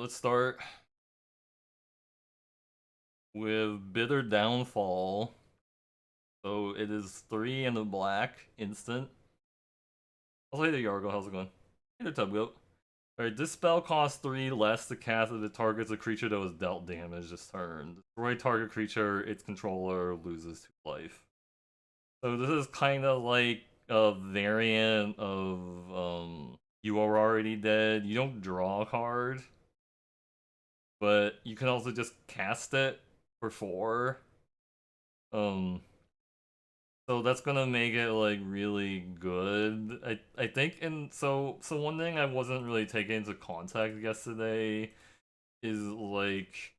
let's start with Bitter Downfall. So it is 3 and a black, instant. I'll say the Yargo, how's it going? Hey there, Tubgoat. Alright, this spell costs 3 less to cast if it targets a creature that was dealt damage this turn. Destroy target creature, its controller loses 2 life. So this is kind of like a variant of You Are Already Dead. You don't draw a card, but you can also just cast it for 4. Um, so that's gonna make it like really good. I think, and so one thing I wasn't really taking into context yesterday is like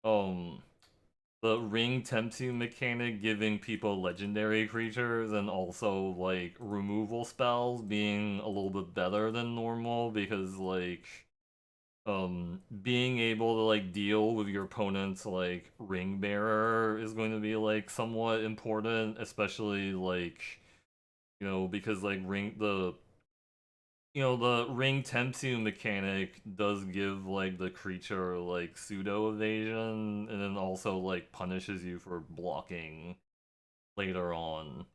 um the ring tempts you mechanic giving people legendary creatures and also like removal spells being a little bit better than normal because like being able to like deal with your opponent's like ring bearer is going to be like somewhat important, especially like because like the ring tempts you mechanic does give like the creature like pseudo evasion and then also like punishes you for blocking later on.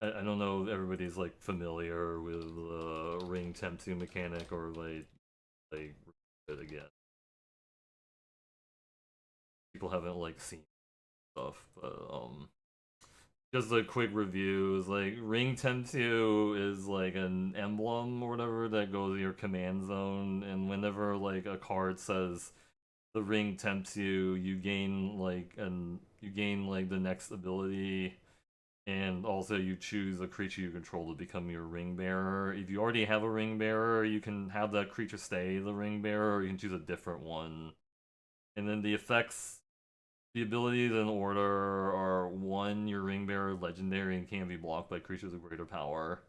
I don't know if everybody's like familiar with the ring tempts you mechanic or like it again. People haven't like seen stuff, but just a quick review is like ring tempts you is like an emblem or whatever that goes to your command zone, and whenever like a card says the ring tempts you, you gain like the next ability, and also you choose a creature you control to become your ring bearer. If you already have a ring bearer, you can have that creature stay the ring bearer, or you can choose a different one. And then the abilities in order are 1, your ring bearer legendary and can't be blocked by creatures of greater power.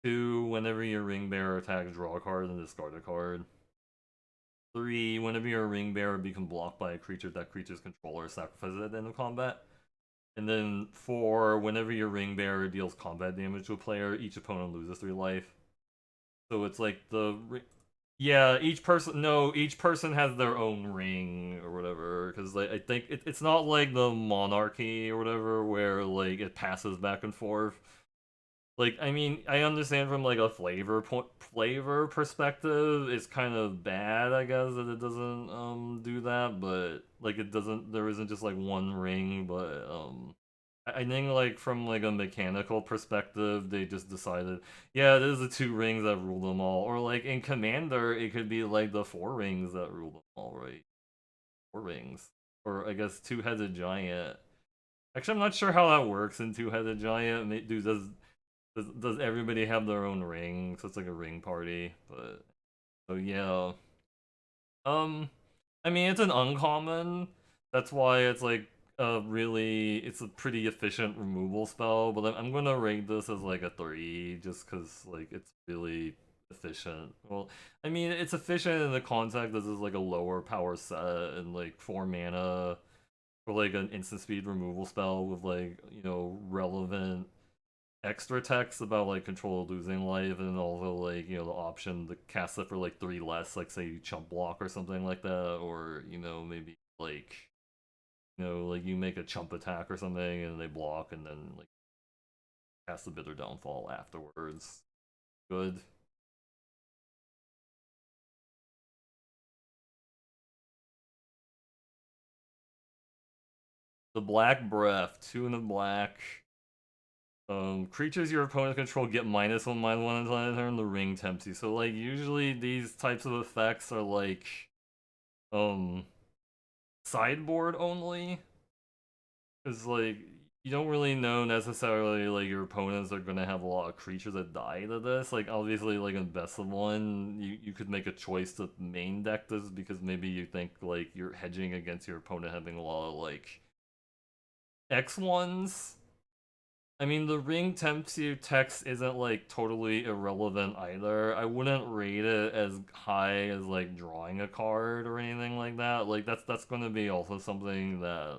2, whenever your ring bearer attacks, draw a card and discard a card. 3, whenever your ring bearer becomes blocked by a creature, that creature's controller sacrifices at the end of combat. And then 4, whenever your ring bearer deals combat damage to a player, each opponent loses 3 life. So it's like yeah, each person has their own ring or whatever. Because like I think it's not like the monarchy or whatever where like it passes back and forth. Like I mean, I understand from like a flavor perspective, it's kind of bad, I guess, that it doesn't do that. But like there isn't just like one ring, but I think like from like a mechanical perspective, they just decided, yeah, it is the 2 rings that rule them all. Or like in Commander, it could be like the 4 rings that rule them all, right? 4 rings, or I guess 2-headed giant. Actually, I'm not sure how that works in 2-headed giant. Does everybody have their own ring? So it's like a ring party, but so yeah. Um, I mean, it's an uncommon. That's why it's like it's a pretty efficient removal spell. But I'm gonna rate this as like a 3, just because like it's really efficient. Well, I mean, it's efficient in the context this is like a lower power set and like 4 mana for like an instant speed removal spell with like relevant extra text about like control losing life, and also like the option to cast it for like 3 less, like say you chump block or something like that, or maybe like like you make a chump attack or something and they block and then like cast the Bitter Downfall afterwards. Good. The Black Breath, 2 in the black. Creatures your opponent control get -1/-1 until end of turn. The ring tempts you. So like usually these types of effects are like um sideboard only, because like you don't really know necessarily like your opponents are gonna have a lot of creatures that die to this. Like obviously like in best of one, you could make a choice to main deck this because maybe you think like you're hedging against your opponent having a lot of like X1s. I mean, the ring tempts you text isn't like totally irrelevant either. I wouldn't rate it as high as like drawing a card or anything like that. Like that's gonna be also something that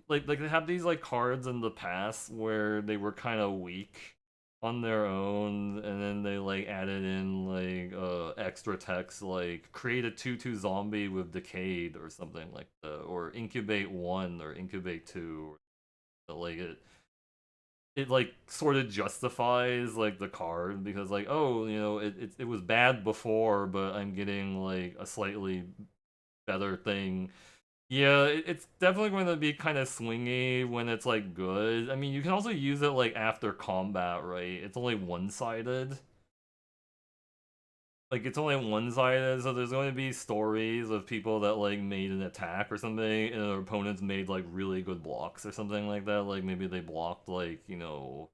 like they have these like cards in the past where they were kind of weak on their own, and then they like added in like extra text like create a 2/2 zombie with decayed or something like that, or incubate 1 or incubate 2. Like it like sort of justifies like the card because like, oh, you know, it was bad before, but I'm getting like a slightly better thing. Yeah, it's definitely going to be kind of swingy when it's like good. I mean, you can also use it like after combat, right? It's only one-sided. Like it's only one-sided, so there's going to be stories of people that like made an attack or something, and their opponents made like really good blocks or something like that. Like maybe they blocked like, you know,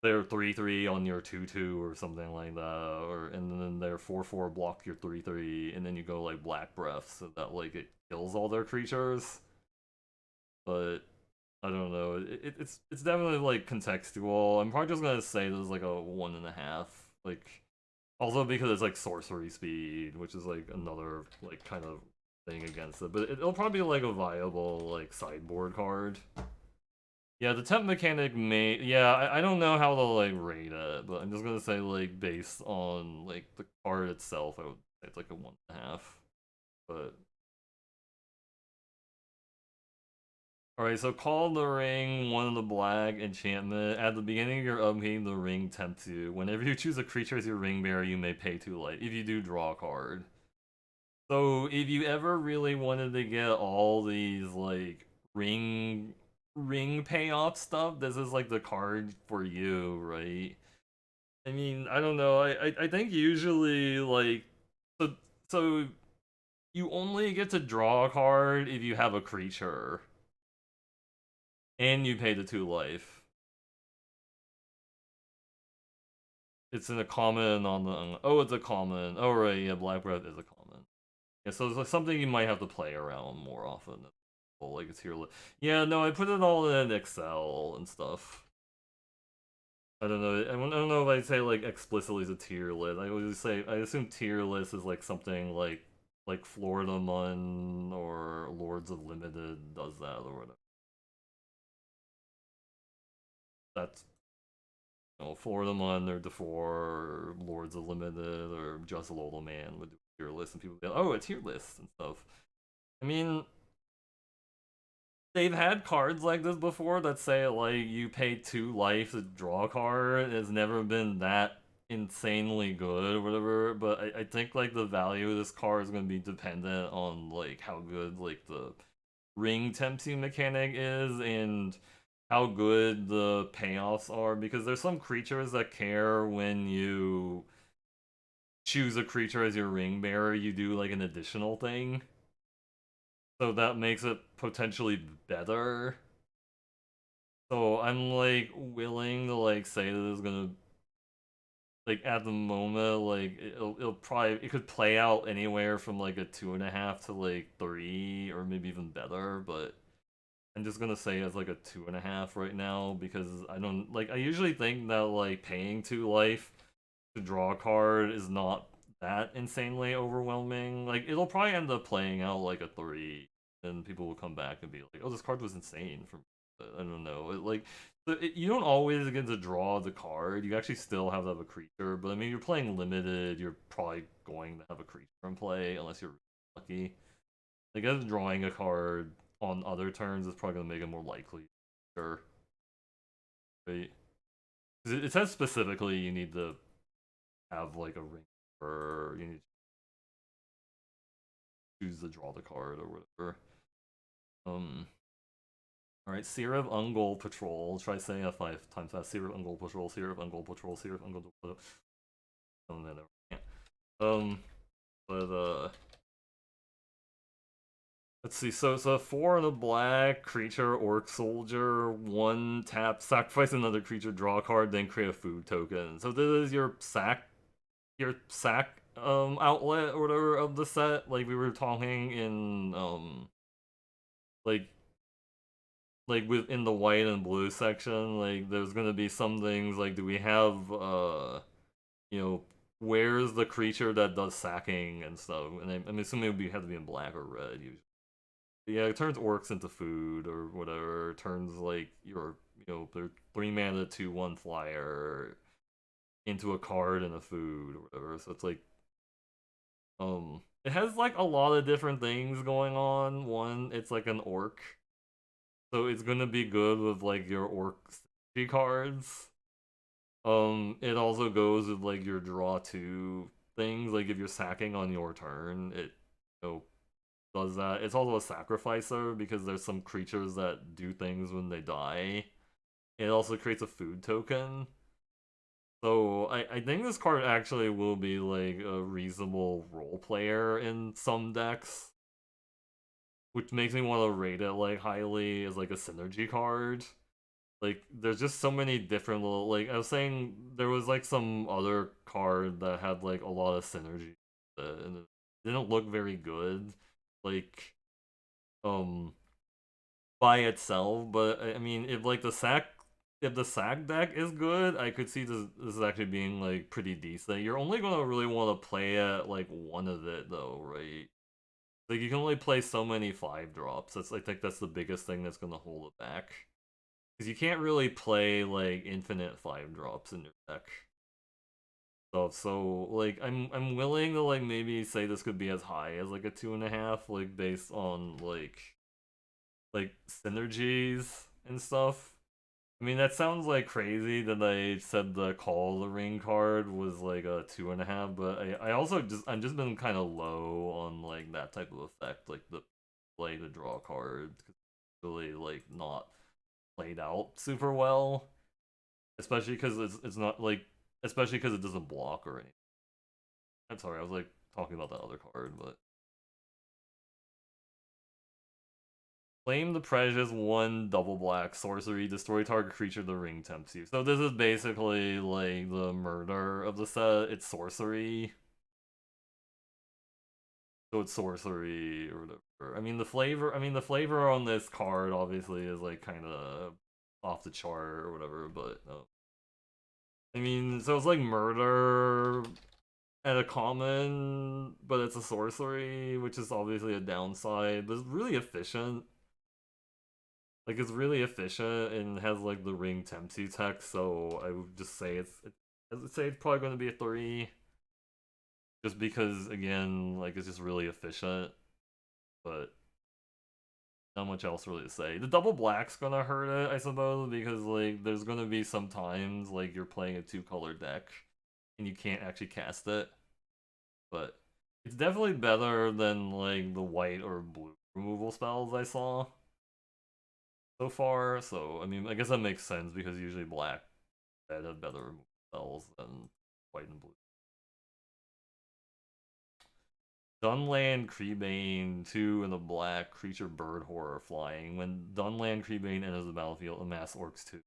their 3/3 on your 2/2 or something like that, or and then their 4/4 block your 3/3, and then you go like Black Breath so that like it kills all their creatures. But I don't know. It's definitely like contextual. I'm probably just gonna say this is like a 1.5. Like also because it's like sorcery speed, which is like another like kind of thing against it. But it'll probably be like a viable like sideboard card. Yeah, the temp mechanic may. Yeah, I don't know how to like rate it, but I'm just gonna say like based on like the card itself, I would say it's like a 1.5. But alright, so call the ring, one of the black enchantment. At the beginning of your upkeep, the ring tempts you. Whenever you choose a creature as your ring bearer, you may pay 2 life. If you do, draw a card. So if you ever really wanted to get all these like ring payoff stuff, this is like the card for you, right? I mean, I don't know. I think usually like so so you only get to draw a card if you have a creature and you pay the 2 life. It's in a common on the oh, it's a common. Oh right, yeah, Black Breath is a common. Yeah, so it's like something you might have to play around more often. Like it's here. Yeah, no, I put it all in Excel and stuff. I don't know. I don't know if I say like explicitly as a tier list. I always say I assume tier list is like something like Florida Mun or Lords of Limited does that or whatever. That's Florida Mun or DeFore or Lords of Limited or Just a Little Man would do a tier list, and people go, oh, a tier list and stuff. I mean, they've had cards like this before that say like you pay 2 life to draw a card. It's never been that insanely good or whatever, but I think like the value of this card is going to be dependent on like how good like the ring tempting mechanic is and how good the payoffs are, because there's some creatures that care when you choose a creature as your ring bearer, you do like an additional thing. So that makes it potentially better. So I'm like willing to like say that it's gonna like at the moment like it'll probably it could play out anywhere from like a 2.5 to like 3 or maybe even better, but I'm just gonna say it's like a 2.5 right now because I don't like I usually think that like paying 2 life to draw a card is not that insanely overwhelming. Like it'll probably end up playing out like a 3, and people will come back and be like, "Oh, this card was insane." For I don't know, you don't always get to draw the card. You actually still have to have a creature, but I mean, you're playing limited. You're probably going to have a creature in play unless you're lucky. I guess drawing a card on other turns is probably gonna make it more likely. Sure, right? 'Cause it says specifically you need to have like a ring, or you need to choose to draw the card or whatever. Um. All right, Seer of Ungol Patrol. Try saying that 5 times fast. Seer of Ungol Patrol. Seer of Ungol Patrol. Seer of Ungol Patrol. Oh no, no, can't. But let's see. So 4 and a black creature, orc soldier, 1 tap, sacrifice another creature, draw a card, then create a food token. So this is your sack outlet or whatever of the set. Like we were talking in like within the white and blue section, like there's gonna be some things like, do we have you know, where's the creature that does sacking and stuff? And I'm assuming it would have to be in black or red usually. But yeah, it turns orcs into food or whatever. It turns like your, you know, they're 3 mana 2/1 flyer. into a card and a food or whatever. So it's like it has like a lot of different things going on. One, it's like an orc. So it's gonna be good with like your orc synergy cards. It also goes with like your draw two things. Like if you're sacking on your turn, it you know does that. It's also a sacrificer because there's some creatures that do things when they die. It also creates a food token. So I think this card actually will be like a reasonable role player in some decks, which makes me want to rate it like highly as like a synergy card. Like there's just so many different little like I was saying there was like some other card that had like a lot of synergy and it didn't look very good like um by itself, but I mean if the sack deck is good, I could see this is actually being like pretty decent. You're only gonna really want to play at like one of it though, right? Like you can only play so many 5 drops. That's I think that's the biggest thing that's gonna hold it back. Because you can't really play like infinite 5 drops in your deck. So like I'm willing to like maybe say this could be as high as like a 2.5, like based on like synergies and stuff. I mean that sounds like crazy that I said the Call the Ring card was like a 2.5, but I also I'm just been kind of low on like that type of effect, like the play the draw card, because it's really like not played out super well, especially because it's not like especially because it doesn't block or anything. I'm sorry, I was like talking about that other card, but claim the precious one double black sorcery, destroy target creature the ring tempts you. So this is basically like the murder of the set. It's sorcery. So it's sorcery or whatever. I mean the flavor on this card obviously is like kind of off the chart or whatever, but I mean, so it's like murder at a common, but it's a sorcery, which is obviously a downside, but it's really efficient. Like it's really efficient and has like the ring tempsy tech, so I would just say I would say it's probably going to be a 3, just because again, like it's just really efficient, but not much else really to say. The double black's gonna hurt it, I suppose, because like there's gonna be some times like you're playing a 2-color deck and you can't actually cast it, but it's definitely better than like the white or blue removal spells I saw so far. So I mean, I guess that makes sense because usually black red have better removal spells than white and blue. Dunland Creebane 2 and the black creature bird horror flying. When Dunland Creebane enters the battlefield, amass orcs 2.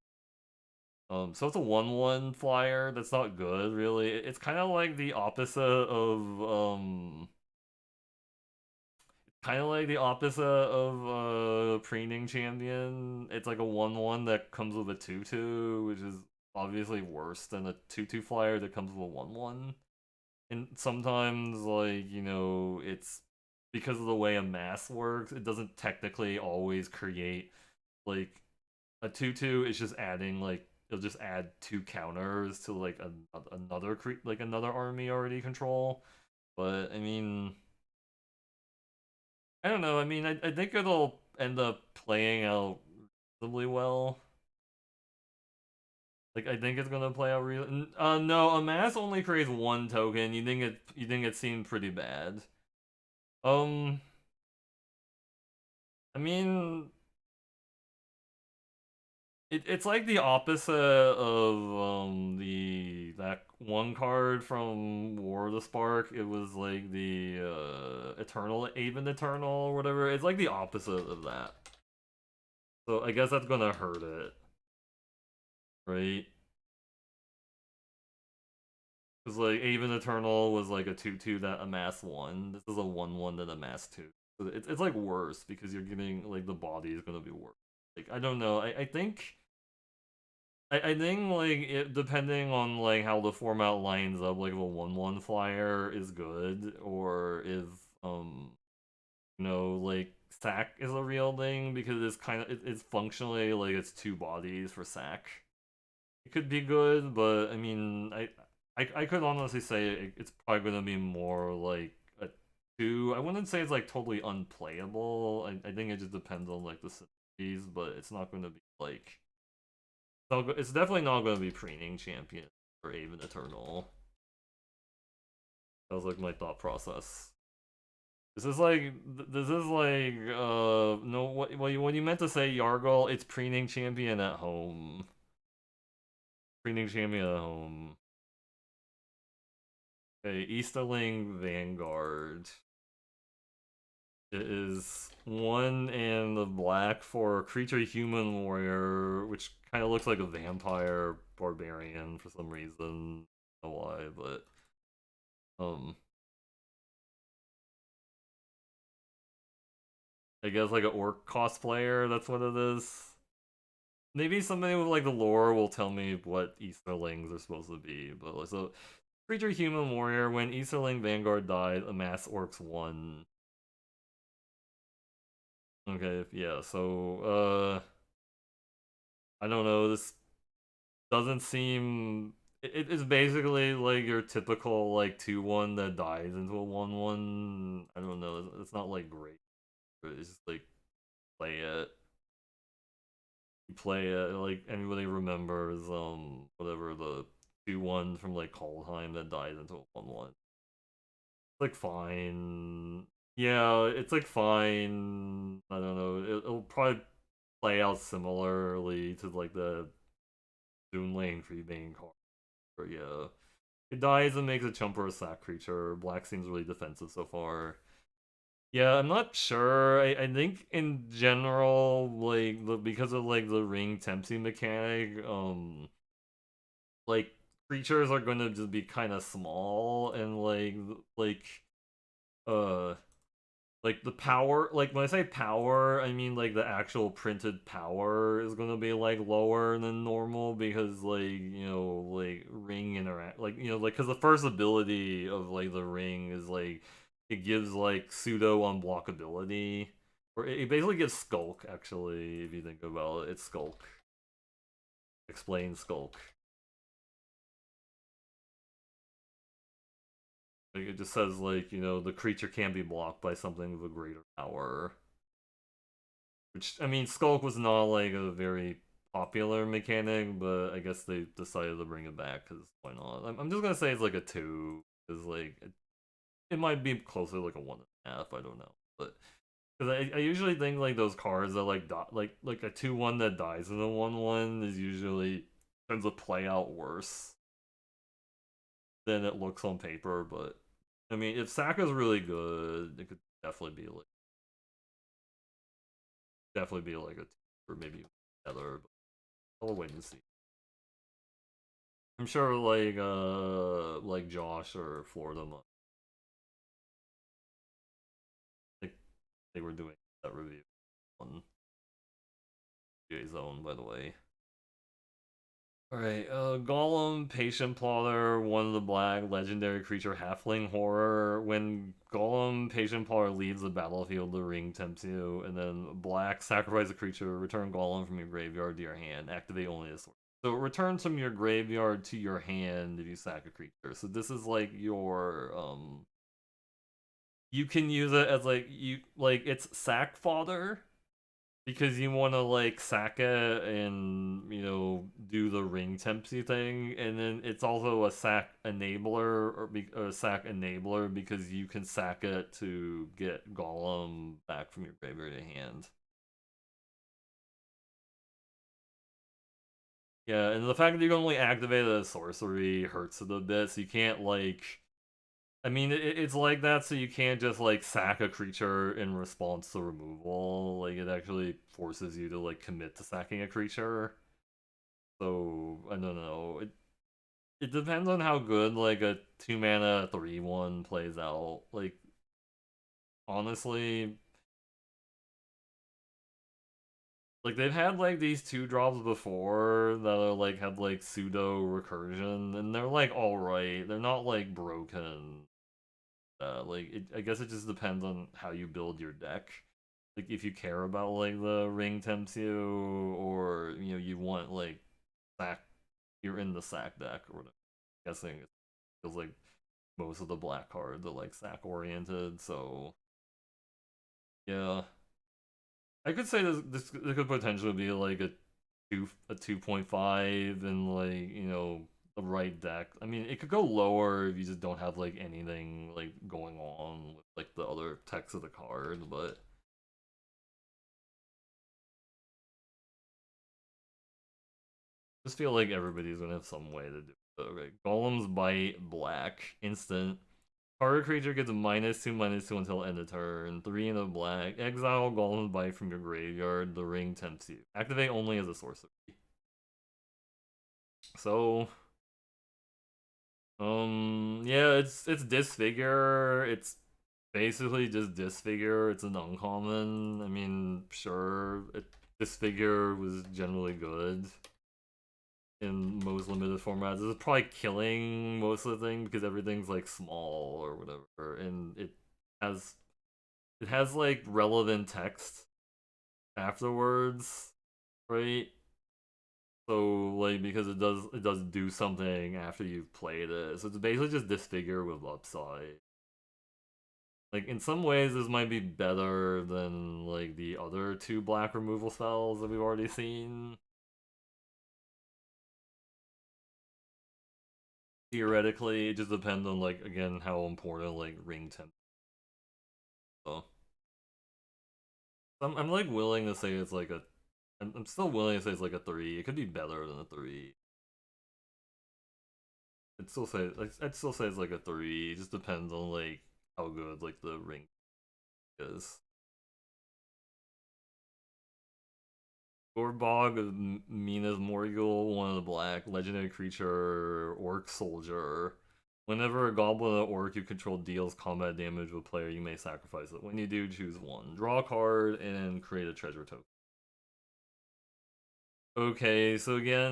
So it's a 1/1 flyer that's not good really. It's kind of like the opposite of Preening Champion. It's like a 1/1 that comes with a 2/2, which is obviously worse than a 2/2 flyer that comes with a 1/1. And sometimes, like, it's because of the way a mass works, it doesn't technically always create, like, a 2/2. It's just adding, like, it'll just add 2 counters to, like, another army already control. But, I mean, I don't know. I mean, I think it'll end up playing out reasonably well. Like, I think it's gonna play out real. No, a mass only creates 1 token. You think it seemed pretty bad. Um, I mean, it's like the opposite of that one card from War of the Spark. It was like the Eternal Even Eternal or whatever. It's like the opposite of that. So I guess that's gonna hurt it, right? Because like Even Eternal was like a 2/2 that amassed 1. This is a 1/1 that amassed 2. So it's like worse because you're getting like the body is gonna be worse. Like I don't know. I think like depending on like how the format lines up, like if a 1/1 flyer is good or if like sack is a real thing because it's functionally like it's 2 bodies for sack. It could be good, but I mean I could honestly say it's probably gonna be more like a 2. I wouldn't say it's like totally unplayable. I think it just depends on like the synergies, but it's not gonna be like it's definitely not gonna be preening champion or even eternal. That was like my thought process. This is like no what you meant to say, Yargle, it's preening champion at home. Preening champion at home. Okay, Easterling Vanguard. It is 1 and the black for creature human warrior, which kind of looks like a vampire barbarian for some reason. I don't know why, but um I guess like an orc cosplayer, that's what it is. Maybe somebody with like the lore will tell me what Easterlings are supposed to be, but like, so creature human warrior, when Easterling Vanguard died, amass orcs 1. Okay, yeah, so I don't know, this doesn't seem it is basically like your typical like 2-1 that dies into a 1-1. I don't know, it's not like great, but it's just like play it. You play it like anybody remembers whatever the 2-1 from like Kaldheim that dies into a 1-1. It's like fine. Yeah, it's like fine. I don't know. It'll probably play out similarly to like the Dune Lane free main card. But yeah. It dies and makes a chump or a sack creature. Black seems really defensive so far. Yeah, I'm not sure. I think in general, like because of like the ring tempting mechanic, like creatures are gonna just be kind of small and uh like the power, like when I say power, I mean like the actual printed power is gonna be like lower than normal because like like ring interact, like like because the first ability of like the ring is like it gives like pseudo unblockability, or it basically gives skulk. Actually, if you think about it, it's skulk. Explain skulk. Like it just says like the creature can't be blocked by something of a greater power. Which, I mean, Skulk was not like a very popular mechanic, but I guess they decided to bring it back because why not? I'm just gonna say it's like a 2, because like it might be closer to like a 1.5. I don't know, but because I usually think like those cards that like like a 2-1 that dies in a 1-1 is usually tends to play out worse than it looks on paper. But I mean, if Saka's really good, it could definitely be like a 2, or maybe better. I'll wait and see. I'm sure like Josh or Florida, like they were doing that review on J Zone, by the way. Alright, Golem, Patient Plotter, 1 of the black, legendary creature, halfling horror. When Golem, Patient Plotter leaves the battlefield, the ring tempts you, and then black, sacrifice a creature, return Golem from your graveyard to your hand, activate only a sword. So it returns from your graveyard to your hand if you sack a creature. So this is like your you can use it as it's sack fodder because you want to like sack it and do the ring tempsy thing, and then it's also a sack enabler or a sack enabler because you can sack it to get Golem back from your graveyard to hand. Yeah, and the fact that you can only activate a sorcery hurts it a bit, so you can't like I mean, it's like that, so you can't just like sack a creature in response to removal. Like it actually forces you to like commit to sacking a creature. So I don't know. It depends on how good like a 2 mana 3/1 plays out. Like honestly, like they've had like these 2 drops before that are like have like pseudo recursion, and they're like all right. They're not like broken. I guess it just depends on how you build your deck. Like if you care about like the ring tempts you, or you want like sack, you're in the sack deck or whatever. I'm guessing feels like most of the black cards are like sack oriented. So yeah, I could say this could potentially be like a 2.5 and like the right deck. I mean, it could go lower if you just don't have like anything like going on with like the other text of the card, but I just feel like everybody's gonna have some way to do it. Okay, Golem's Bite, black, instant. Target creature gets a -2/-2 until end of turn. 3 in a black. Exile Golem's Bite from your graveyard. The ring tempts you. Activate only as a sorcery. So, yeah, it's Disfigure. It's basically just Disfigure. It's an uncommon. I mean, sure, Disfigure was generally good in most limited formats. It's probably killing most of the thing because everything's like small or whatever, and has it has like relevant text afterwards, right? So like because it does do something after you've played it. So it's basically just Disfigure with upside. Like in some ways this might be better than like the other two black removal spells that we've already seen. Theoretically, it just depends on like again how important like ring temp. So I'm like willing to say it's like a I'm still willing to say it's like a 3. It could be better than a 3. I'd still say it's like a 3. It just depends on like how good like the ring is. Gorbog of Mina's Morgul, one of the black, legendary creature, orc soldier. Whenever a goblin or orc you control deals combat damage with a player, you may sacrifice it. When you do, choose one. Draw a card and create a treasure token. Okay, so again,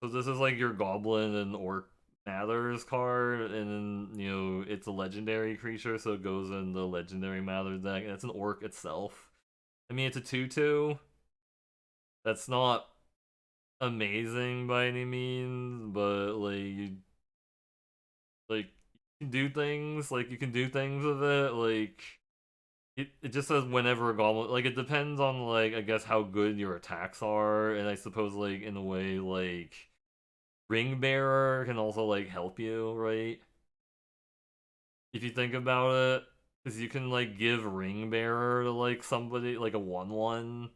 so this is like your goblin and orc matters card, and then it's a legendary creature, so it goes in the legendary matters deck, and it's an orc itself. I mean, it's a 2/2. That's not amazing by any means, but like you can do things, like you can do things with it, like it just says whenever a goblin, like it depends on like I guess how good your attacks are, and I suppose like in a way like ring bearer can also like help you, right? If you think about it, because you can like give ring bearer to like somebody like a 1/1,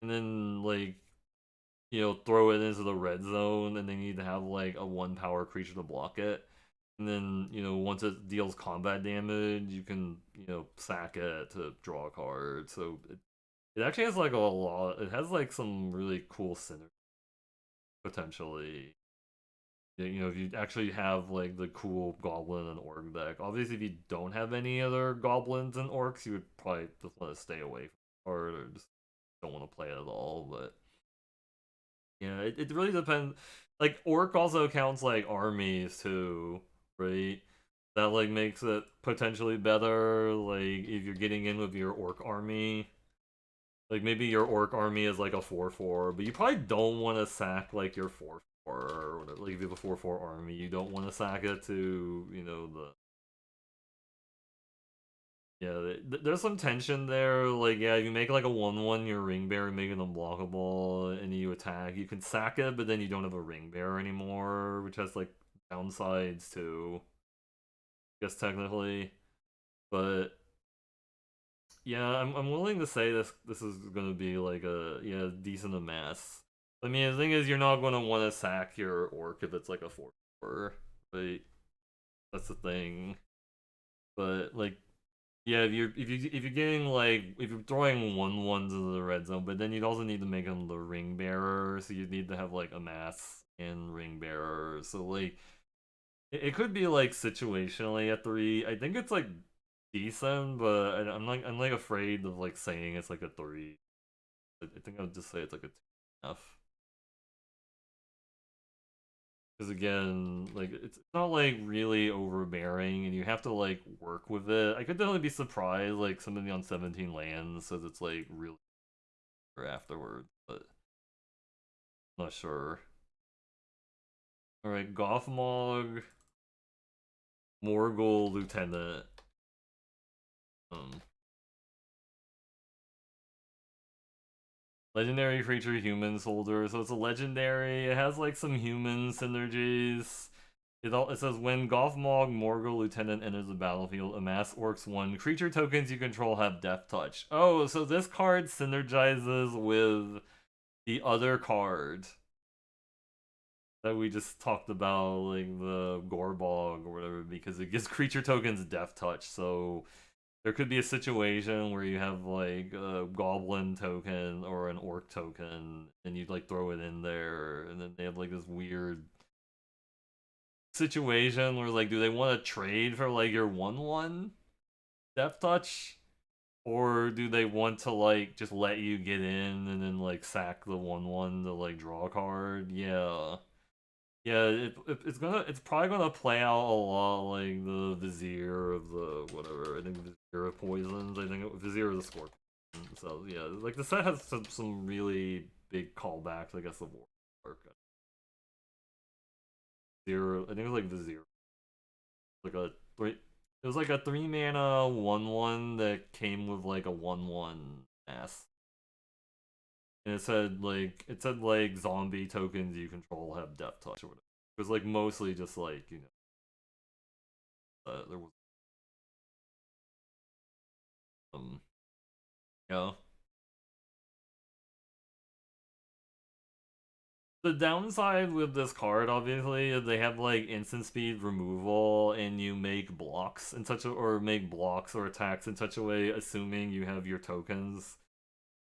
and then like throw it into the red zone, and they need to have like a 1 power creature to block it. And then, once it deals combat damage, you can, sack it to draw a card. So it actually has like a lot. It has like some really cool synergy potentially. If you actually have like the cool goblin and orc deck. Obviously, if you don't have any other goblins and orcs, you would probably just want to stay away from the card or just don't want to play it at all. But yeah, it really depends. Like orc also counts like armies too, right? That like makes it potentially better. Like if you're getting in with your orc army, like maybe your orc army is like a 4/4, but you probably don't want to sack like your 4/4 or whatever. Like if you have a 4/4 army, you don't want to sack it to the yeah. There's some tension there. Like yeah, if you make like a 1/1, your ring bearer, make it unblockable, and you attack, you can sack it, but then you don't have a ring bearer anymore, which has like downsides too. I guess technically, but yeah, I'm willing to say this is gonna be like a decent amass. I mean, the thing is, you're not gonna want to sack your orc if it's like a 4/4, right? That's the thing. But like, yeah, if you're getting like if you're throwing 1/1s into the red zone, but then you'd also need to make them the ring bearer, so you'd need to have like amass and ring bearer. So like, it could be like situationally a 3. I think it's like decent, but I'm like afraid of like saying it's like a 3. I think I would just say it's like a 2.5. Because again, like it's not like really overbearing, and you have to like work with it. I could definitely be surprised, like somebody on 17 lands says it's like really afterwards, but I'm not sure. Alright, Gothmog, Morgul Lieutenant. Legendary creature human soldier, so it's a legendary. It has like some human synergies. It says when Gothmog Morgul Lieutenant enters the battlefield, amass Orcs 1. Creature tokens you control have Death Touch. Oh, so this card synergizes with the other card that we just talked about, like the Gorbog or whatever, because it gives creature tokens Death Touch. So there could be a situation where you have like a Goblin token or an Orc token, and you'd like throw it in there, and then they have like this weird situation where like, do they want to trade for like your 1/1 Death Touch, or do they want to like just let you get in and then like sack the 1/1 to like draw a card? Yeah. Yeah, it's probably gonna play out a lot like the Vizier of the whatever. I think Vizier of Poisons. I think Vizier of the Scorpion. So yeah, like the set has some really big callbacks. I guess the War arc. Zero. I think it was like Vizier. Like a three. It was like a 3 mana 1/1 that came with like a 1/1 mass. And it said like zombie tokens you control have Death Touch or whatever. It was like mostly just like, there was um yeah. The downside with this card, obviously, is they have like instant speed removal, and you make blocks in such a, or make blocks or attacks in such a way, assuming you have your tokens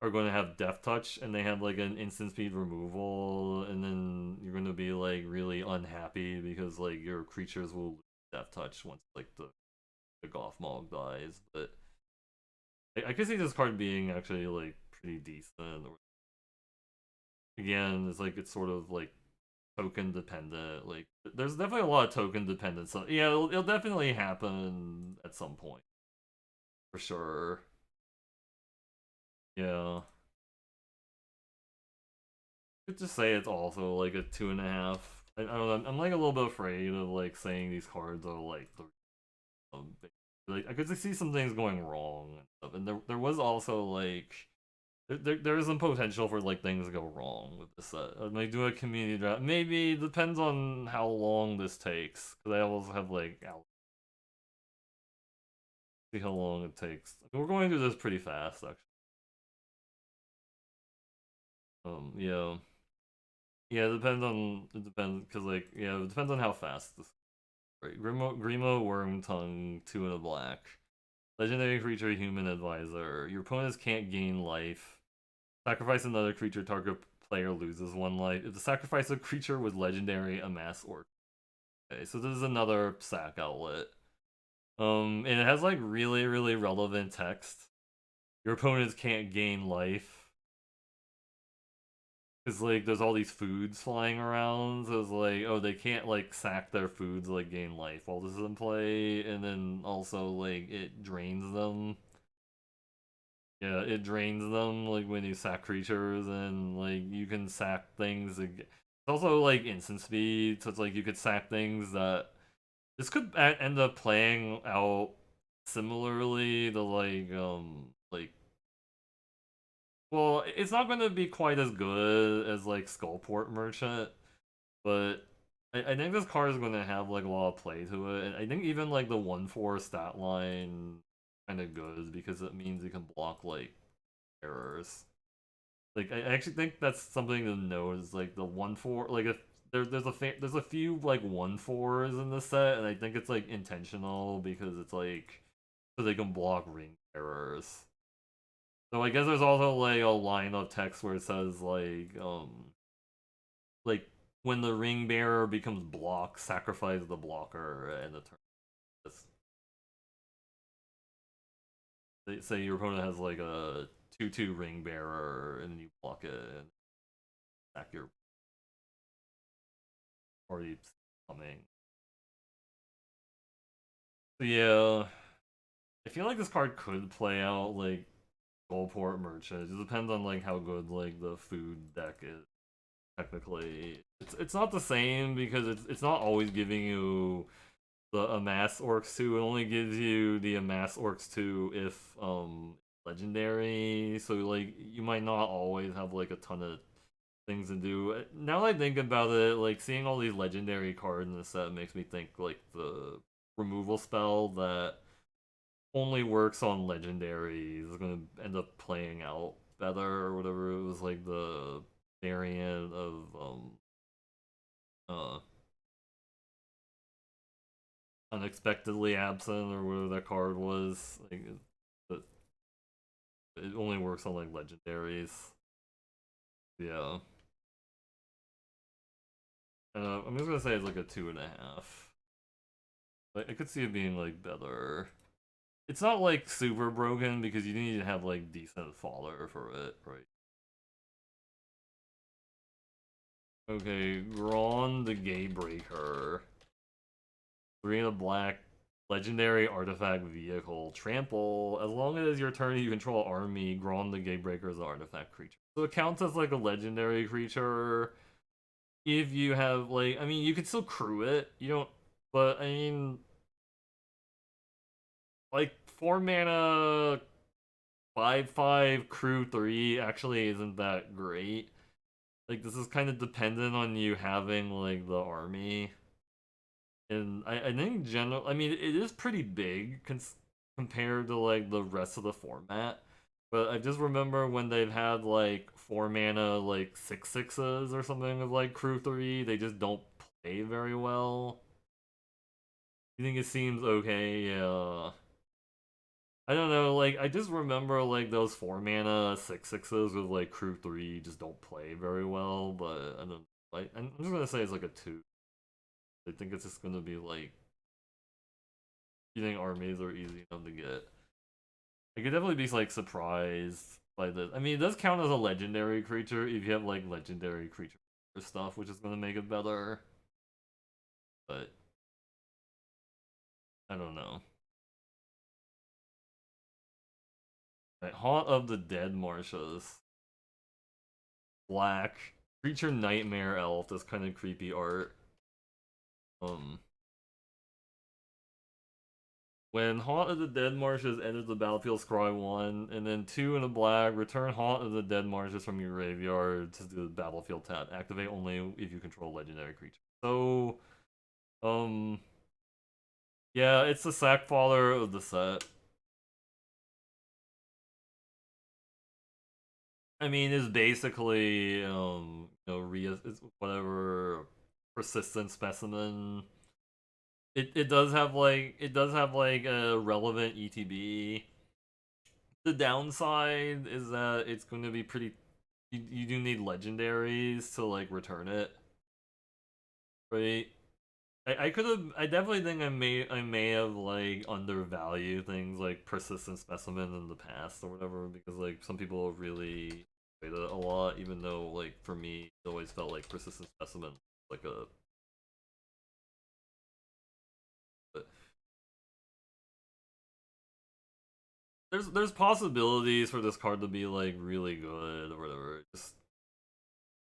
are going to have Death Touch, and they have like an instant speed removal, and then you're going to be like really unhappy because like your creatures will lose Death Touch once like the Gothmog dies. But I could see this card being actually like pretty decent. Or again, it's sort of like token dependent. Like there's definitely a lot of token dependence. So yeah, it'll definitely happen at some point for sure. Yeah. Could just say it's also like a 2.5. I don't know. I'm like a little bit afraid of like saying these cards are like like I could see some things going wrong and stuff. And there was also like there is some potential for like things to go wrong with this set. I might do a community draft. Maybe depends on how long this takes. Because I also have like see how long it takes. We're going through this pretty fast actually. Yeah. Yeah, it depends because like yeah, it depends on how fast this. Right, Grimo Wormtongue, 2 and a black. Legendary creature, human advisor. Your opponents can't gain life. Sacrifice another creature, target player loses 1 life. If the sacrifice of creature was legendary, amass orc. Okay, so this is another sack outlet. And it has like really, really relevant text. Your opponents can't gain life. Cause like there's all these foods flying around, so it's like, oh, they can't like sack their foods like gain life while this is in play, and then also like it drains them. Yeah, it drains them like when you sack creatures, and like you can sack things. It's also like instant speed, so it's like you could sack things that this could end up playing out similarly to like well, it's not going to be quite as good as like Skullport Merchant, but I think this card is going to have like a lot of play to it, and I think even like the 1/4 stat line kind of good because it means you can block like errors. Like I actually think that's something to note is like the 1/4, like if there's a few like 1/4s in the set, and I think it's like intentional because it's like so they can block ring errors. So I guess there's also like a line of text where it says like when the ring bearer becomes blocked, sacrifice the blocker and the turn. Say your opponent has like a 2/2 ring bearer and you block it and sack your party coming. So yeah, I feel like this card could play out like Goldport Merchant. It just depends on like how good like the food deck is. technically. It's not the same because it's not always giving you the Amass Orcs 2. It only gives you the Amass Orcs 2 if legendary. So like you might not always have like a ton of things to do. Now that I think about it, like seeing all these legendary cards in the set makes me think like the removal spell that only works on legendaries is gonna end up playing out better or whatever. It was like the variant of uh unexpectedly absent or whatever that card was. Like it only works on like legendaries. Yeah. I'm just gonna say it's like a 2.5. Like I could see it being like better. It's not like super broken because you need to have like decent fodder for it, right? Okay, Ron the Gatebreaker. 3 and a black, legendary artifact vehicle. Trample. As long as your turn you control army, Gron the Gatebreaker is an artifact creature. So it counts as like a legendary creature. If you have like, I mean, you could still crew it. You don't, but I mean, like 4 mana, 5/5 crew 3 actually isn't that great. Like this is kind of dependent on you having like the army. And I think general, I mean, it is pretty big compared to like the rest of the format. But I just remember when they've had like 4 mana, like 6/6s or something of like crew 3, they just don't play very well. You think it seems okay? Yeah. I don't know, like I just remember like those 4 mana 6/6s with like crew 3 just don't play very well, but I don't like I'm just gonna say it's like a 2. I think it's just gonna be like you think armies are easy enough to get. I could definitely be like surprised by this. I mean, it does count as a legendary creature if you have like legendary creature stuff, which is gonna make it better. But I don't know. Right, Haunt of the Dead Marshes. Black creature nightmare elf. This kind of creepy art. Um, When Haunt of the Dead Marshes enters the battlefield, scry 1, and then 2 in a black, return Haunt of the Dead Marshes from your graveyard to the battlefield tab. Activate only if you control legendary creature. So, um, yeah, it's the sack father of the set. I mean, it's basically, it's whatever persistent specimen. It does have like a relevant ETB. The downside is that it's going to be pretty. You do need legendaries to like return it, right? I could have. I definitely think I may have like undervalued things like persistent specimen in the past or whatever because like some people really played it a lot, even though like for me it always felt like persistent specimen like a. But there's possibilities for this card to be like really good or whatever. It just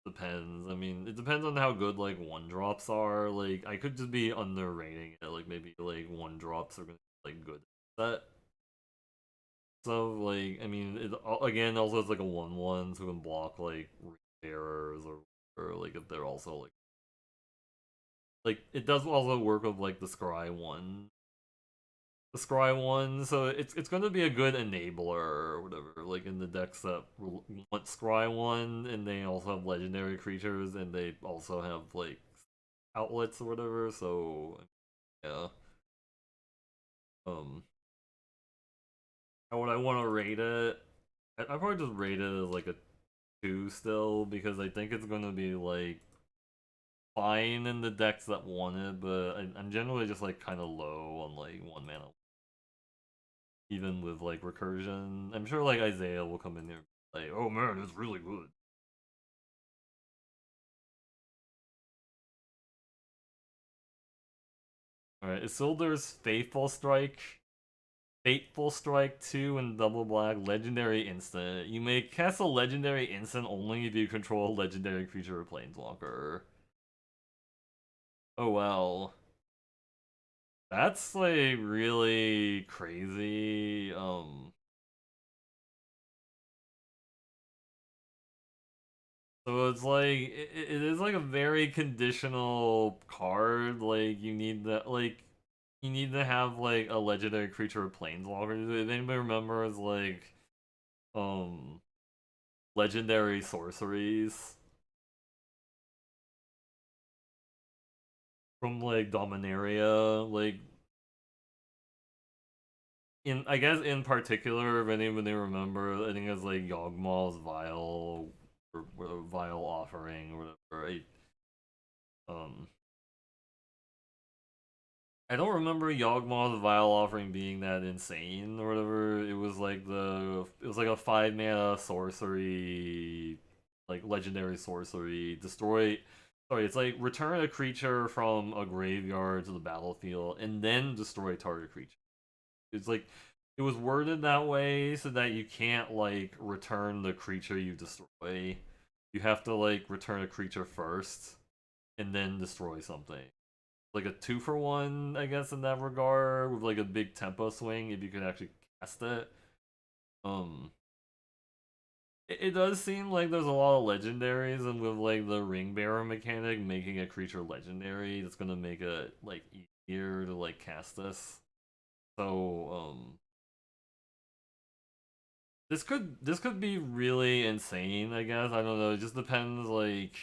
depends. I mean, it depends on how good like 1 drops are. Like I could just be underrating it. Like maybe like 1 drops are gonna be like good set. So like I mean, it again also it's like a 1/1 so we can block like errors or like if they're also like it does also work with like the scry one, so it's gonna be a good enabler or whatever. Like in the decks that want scry one, and they also have legendary creatures, and they also have like outlets or whatever. So yeah, um, how would I want to rate it? I probably just rate it as like a 2 still because I think it's gonna be like fine in the decks that want it, but I'm generally just like kind of low on like 1 mana even with like recursion. I'm sure like Isaiah will come in here like, oh man, it's really good. Alright, Isildur's Faithful Strike. Fateful Strike 2 and Double Black Legendary Instant. You may cast a Legendary Instant only if you control a Legendary creature or Planeswalker. Oh well. That's like really crazy. So it's like it is like a very conditional card. Like you need to have like a legendary creature or planeswalker. If anybody remembers like um legendary sorceries from like Dominaria, like in I guess in particular, if anybody remember, I think it's like Yawgmoth's or Vile Offering or whatever. Right? Um, I don't remember Yawgmoth's Vile Offering being that insane or whatever. It was like a 5 mana sorcery, like legendary sorcery. It's like return a creature from a graveyard to the battlefield and then destroy target creature. It's like it was worded that way so that you can't like return the creature you destroy. You have to like return a creature first and then destroy something. Like a 2-for-1, I guess, in that regard, with like a big tempo swing if you could actually cast it. Um it does seem like there's a lot of legendaries, and with like the ring bearer mechanic making a creature legendary, that's gonna make it like easier to like cast this. So this could be really insane, I guess. I don't know. It just depends like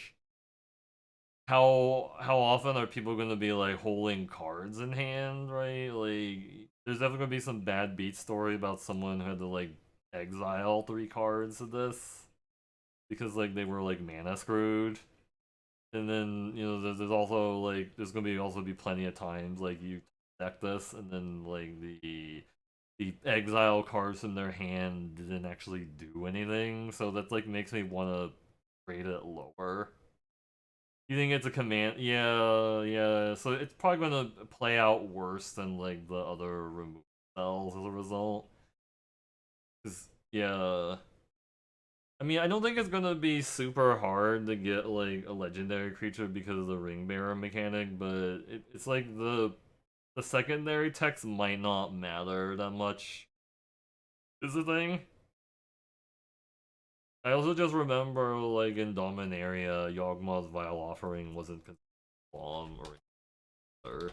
how often are people gonna be like holding cards in hand, right? Like there's definitely gonna be some bad beat story about someone who had to like exile 3 cards to this because like they were like mana screwed. And then, you know, there's also like there's gonna be also be plenty of times like you deck this and then like the exile cards in their hand didn't actually do anything, so that like makes me want to rate it lower. You think it's a command? Yeah, yeah. So it's probably gonna play out worse than like the other remove spells as a result. 'Cause, yeah. I mean, I don't think it's gonna be super hard to get like a legendary creature because of the ring bearer mechanic, but it's like the secondary text might not matter that much. Is the thing. I also just remember, like, in Dominaria, Yawgmoth's Vile Offering wasn't considered bomb or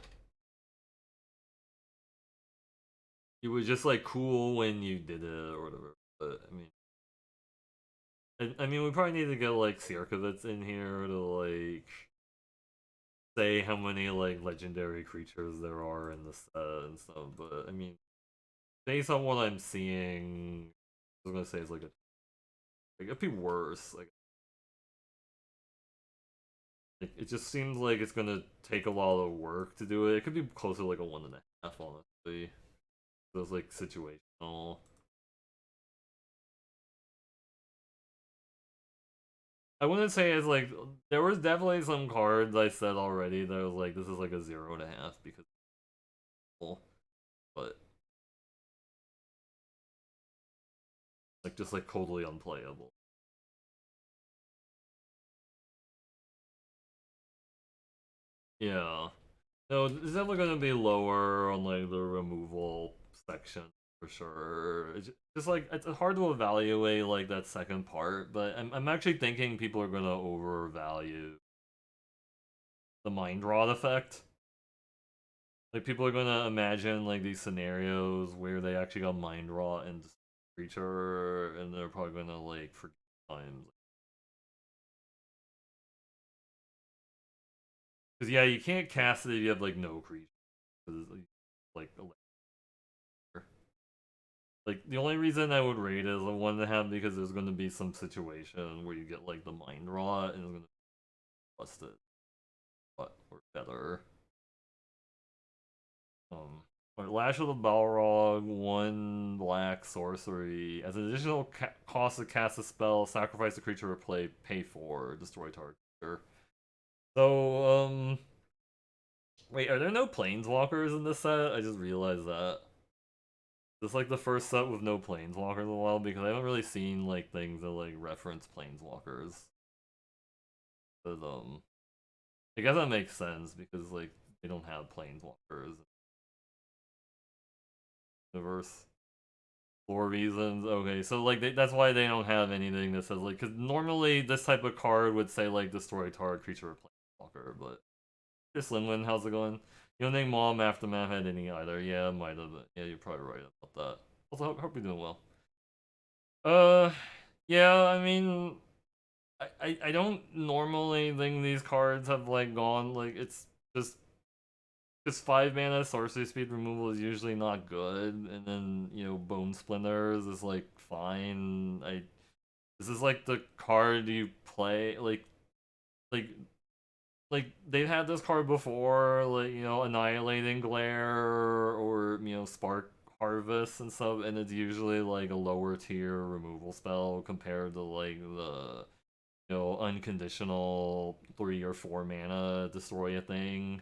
it was just, like, cool when you did it or whatever. But, I mean, we probably need to get, like, Sierkovitz in here to, like, say how many, like, legendary creatures there are in the set and stuff. But, I mean, based on what I'm seeing, I was gonna say it's, like, it'd be worse. Like, it just seems like it's gonna take a lot of work to do it. It could be closer to like a 1.5, honestly. So it's like situational. I wouldn't say it's like there was definitely some cards I said already that was like this is like a 0.5 because but like just like totally unplayable. Yeah. No, it's definitely gonna be lower on like the removal section for sure. It's just like it's hard to evaluate like that second part, but I'm actually thinking people are gonna overvalue the mind rot effect. Like people are gonna imagine like these scenarios where they actually got mind rot and creature, and they're probably gonna like forget times. Because yeah, you can't cast it if you have like no creature. Like like the only reason I would rate it is I want to have because there's gonna be some situation where you get like the mind rot and it's gonna bust it, but or better. Lash of the Balrog, 1 black sorcery. As an additional cost to cast a spell, sacrifice a creature or pay for, destroy target creature. So, wait, are there no planeswalkers in this set? I just realized that. It's like the first set with no planeswalkers in a while because I haven't really seen like things that like reference planeswalkers. But I guess that makes sense because like they don't have planeswalkers in the universe. For reasons, okay, so like that's why they don't have anything that says like, because normally this type of card would say like destroy target creature or planeswalker, but just Linwin, how's it going? You don't think Mom Aftermath had any either? Yeah, might have. Yeah, you're probably right about that. Also, hope you're doing well. Uh, yeah, I mean, I don't normally think these cards have like gone like it's just because 5 mana sorcery speed removal is usually not good, and then Bone Splinters is like fine. This is like the card you play like they've had this card before, like Annihilating Glare or Spark Harvest and stuff, and it's usually like a lower tier removal spell compared to like the unconditional 3 or 4 mana destroy a thing.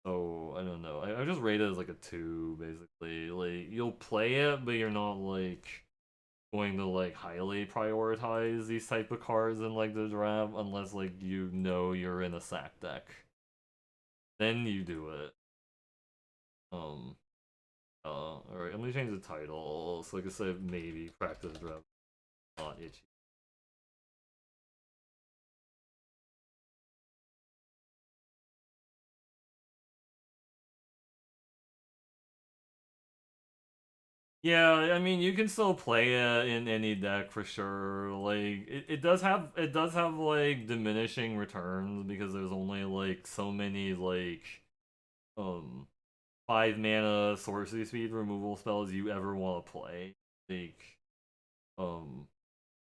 So I don't know. I just rate it as like a 2, basically. Like you'll play it, but you're not like going to like highly prioritize these type of cards in like the draft unless like you're in a sack deck. Then you do it. Um. All right. I'm gonna change the title so like I said, maybe practice draft not itchy. Yeah, I mean you can still play it in any deck for sure. Like it does have like diminishing returns because there's only like so many like um 5 mana sorcery speed removal spells you ever want to play. Like um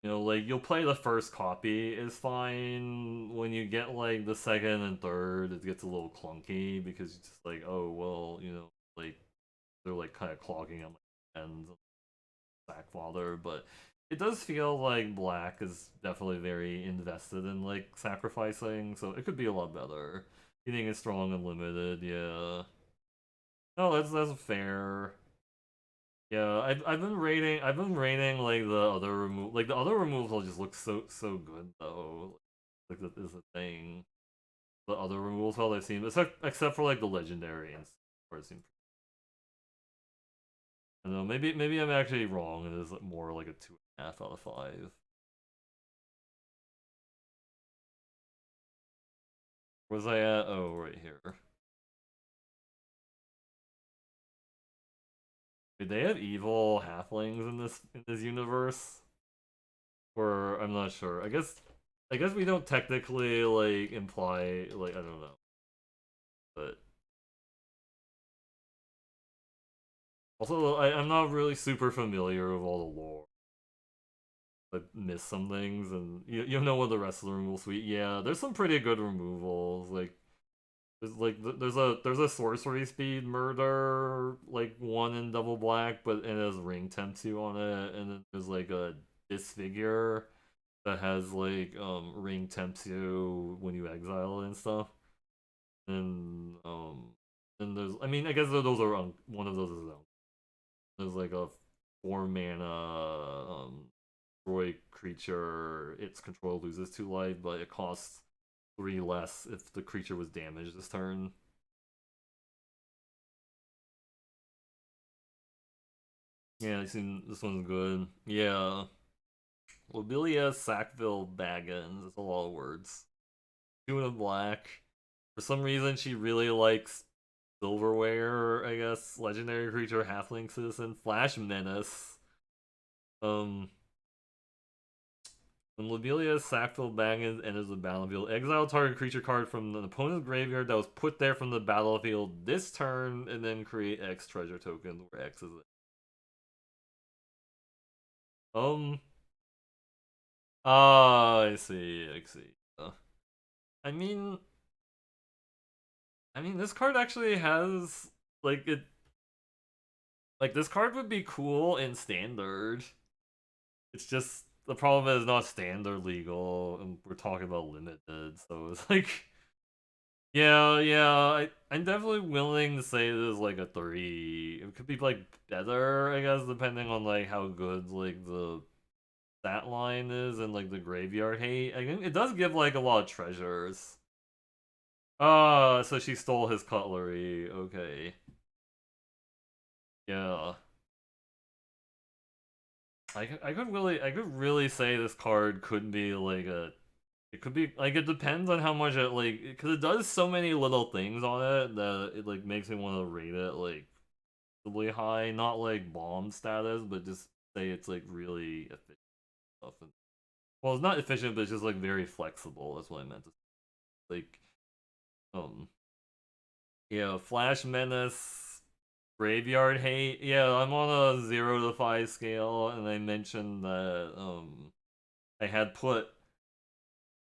like you'll play the first copy is fine. When you get like the second and third, it gets a little clunky because it's just like, oh well, like they're like kind of clogging on my ends Sackfather, but it does feel like Black is definitely very invested in like sacrificing, so it could be a lot better. You think it's strong and limited, yeah. No, that's fair. Yeah, I've been rating like the other removals just look so good though. Like that is a thing. The other removals I've seen, except for like the legendary and where it seems. I don't know, maybe I'm actually wrong. It is more like a 2.5 out of 5. Where's I at? Oh, right here. Did they have evil halflings in this universe? Or I'm not sure. I guess we don't technically like imply like I don't know. But also I'm not really super familiar with all the lore. I missed some things and you know what the rest of the removal suite. Yeah, there's some pretty good removals. There's a sorcery speed murder like one in double black, but it has ring temptu on it, and then there's like a disfigure that has like ring temptu when you exile it and stuff. And there's I mean I guess those are one of those is there's like a 4 mana destroy creature. Its control loses 2 life, but it costs 3 less if the creature was damaged this turn. Yeah, I seen this one's good. Yeah. Lobelia Sackville Baggins. That's a lot of words. 2 and a black. For some reason, she really likes silverware, I guess. Legendary creature, halfling citizen, Flash Menace. Um, when Lobelia Sackville Baggins enters the battlefield, exile target creature card from an opponent's graveyard that was put there from the battlefield this turn, and then create X treasure token, where X is it. Um, I see, I see. I mean, this card actually has like it. Like this card would be cool in standard. It's just the problem is not standard legal, and we're talking about limited, so it's like I'm definitely willing to say this is like a 3. It could be like better, I guess, depending on like how good like the stat line is and like the graveyard hate. I think it does give like a lot of treasures. Ah, so she stole his cutlery. Okay. Yeah. I could really say this card could be like a it could be like it depends on how much it like because it does so many little things on it that it like makes me want to rate it like really high, not like bomb status, but just say it's like really efficient stuff. Well, it's not efficient, but it's just like very flexible. That's what I meant to say. Like um yeah, Flash Menace, Graveyard Hate. Yeah, I'm on a 0 to 5 scale, and I mentioned that I had put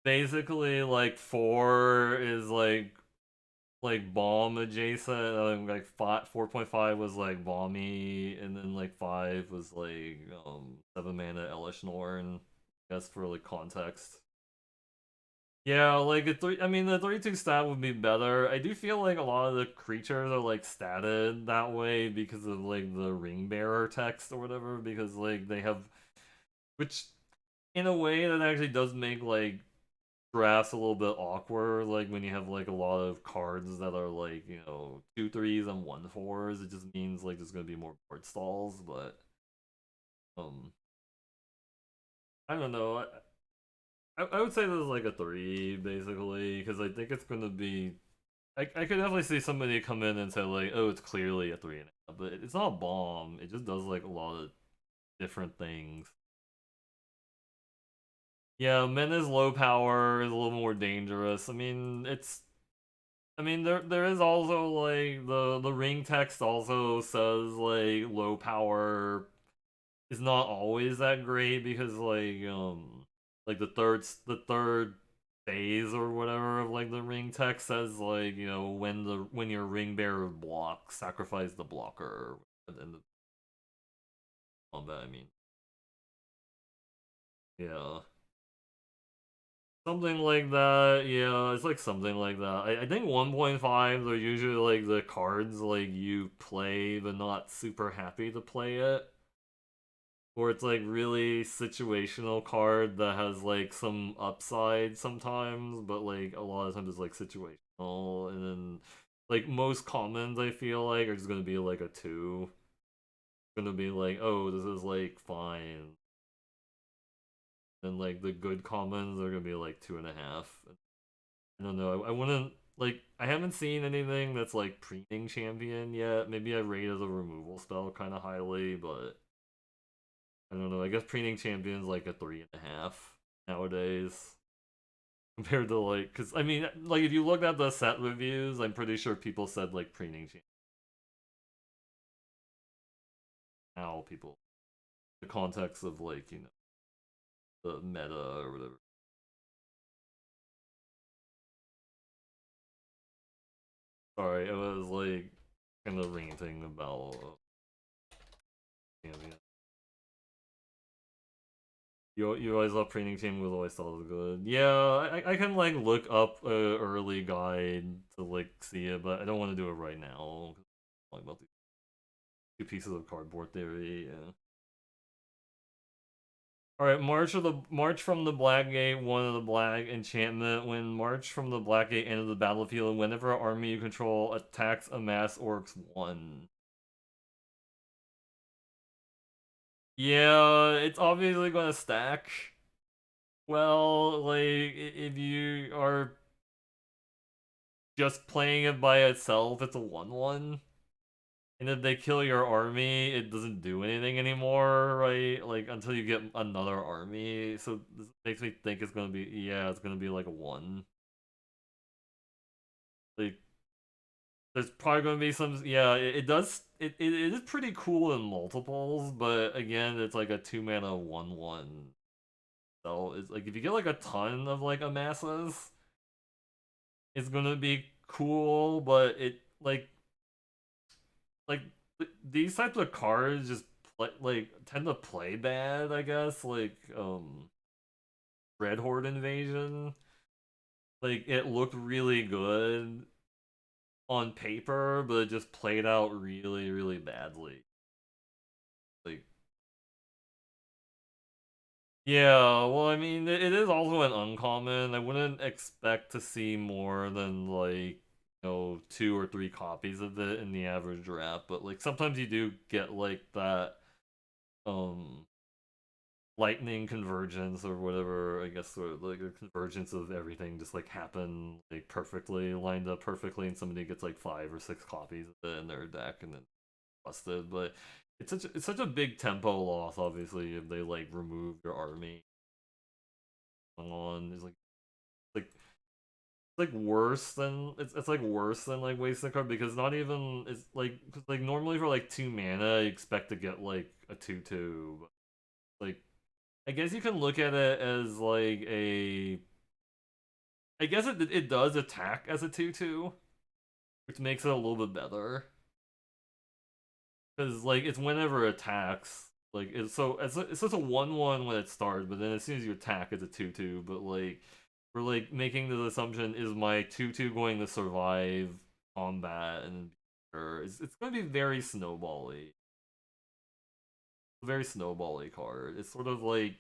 basically like 4 is like bomb adjacent, and like 4.5 was like bomby, and then like 5 was like 7 mana Elish Norn. I guess for like context. Yeah, like a three. I mean, the 3/2 stat would be better. I do feel like a lot of the creatures are like statted that way because of like the ring bearer text or whatever. Because like they have, which in a way that actually does make like drafts a little bit awkward. Like when you have like a lot of cards that are like 2/3s and 1/4s. It just means like there's gonna be more board stalls. But um, I don't know. I would say this is like a 3 basically because I think it's gonna be I could definitely see somebody come in and say like, oh, it's clearly a 3.5, but it's not a bomb. It just does like a lot of different things. Yeah, Men is low power is a little more dangerous. I mean, there is also like the ring text also says like low power is not always that great because like the third phase or whatever of like the ring text says like when your ring bearer blocks sacrifice the blocker at the end of combat. I mean, yeah, something like that. Yeah, it's like something like that. I think 1.5 are usually like the cards like you play but not super happy to play it, or it's like really situational card that has like some upside sometimes, but like a lot of times it's like situational, and then like most commons I feel like are just gonna be like a 2. Gonna be like, oh, this is like fine, and like the good commons are gonna be like 2.5. I don't know. I wouldn't like. I haven't seen anything that's like preening champion yet. Maybe I rate as a removal spell kind of highly, but I don't know. I guess preening champion's like a 3.5 nowadays compared to like, because I mean, like if you look at the set reviews, I'm pretty sure people said like preening champion. Now people, the context of like the meta or whatever. Sorry, I was like kind of ranting about champion. You always love training team was always thought was good. Yeah, I can like look up a early guide to like see it, but I don't want to do it right now. Like about the 2 pieces of cardboard theory. Yeah. All right, March from the Black Gate, one of the Black enchantment. When March from the Black Gate enter the battlefield, whenever an army you control attacks a mass orcs 1. Yeah, it's obviously gonna stack. Well, like if you are just playing it by itself, it's a 1/1. And if they kill your army, it doesn't do anything anymore, right? Like until you get another army. So this makes me think it's gonna be yeah, it's gonna be like a 1. Like there's probably gonna be some yeah, it does it is pretty cool in multiples, but again, it's like a 2 mana 1/1. So it's like if you get like a ton of like Amassas, it's gonna be cool, but it like these types of cards just like tend to play bad, I guess. Like Red Horde Invasion. like it looked really good on paper, but it just played out really, really badly. Like, yeah, well, I mean, it is also an uncommon. I wouldn't expect to see more than like, 2 or 3 copies of it in the average draft, but like sometimes you do get like that um lightning convergence or whatever, I guess, sort of like a convergence of everything just like happen like perfectly lined up perfectly, and somebody gets like 5 or 6 copies of it in their deck and then busted. But it's such a big tempo loss, obviously, if they like remove your army on. It's like worse than it's like worse than like wasting a card, because not even it's like, cause like normally for like 2 mana you expect to get like a 2/2. Like, I guess you can look at it as like a. I guess it does attack as a 2/2, which makes it a little bit better. Because like it's whenever it attacks, like it's just a 1/1 when it starts, but then as soon as you attack, it's a 2/2. But like we're like making the assumption, is my 2/2 going to survive combat, and sure, it's going to be very snowbally card. It's sort of like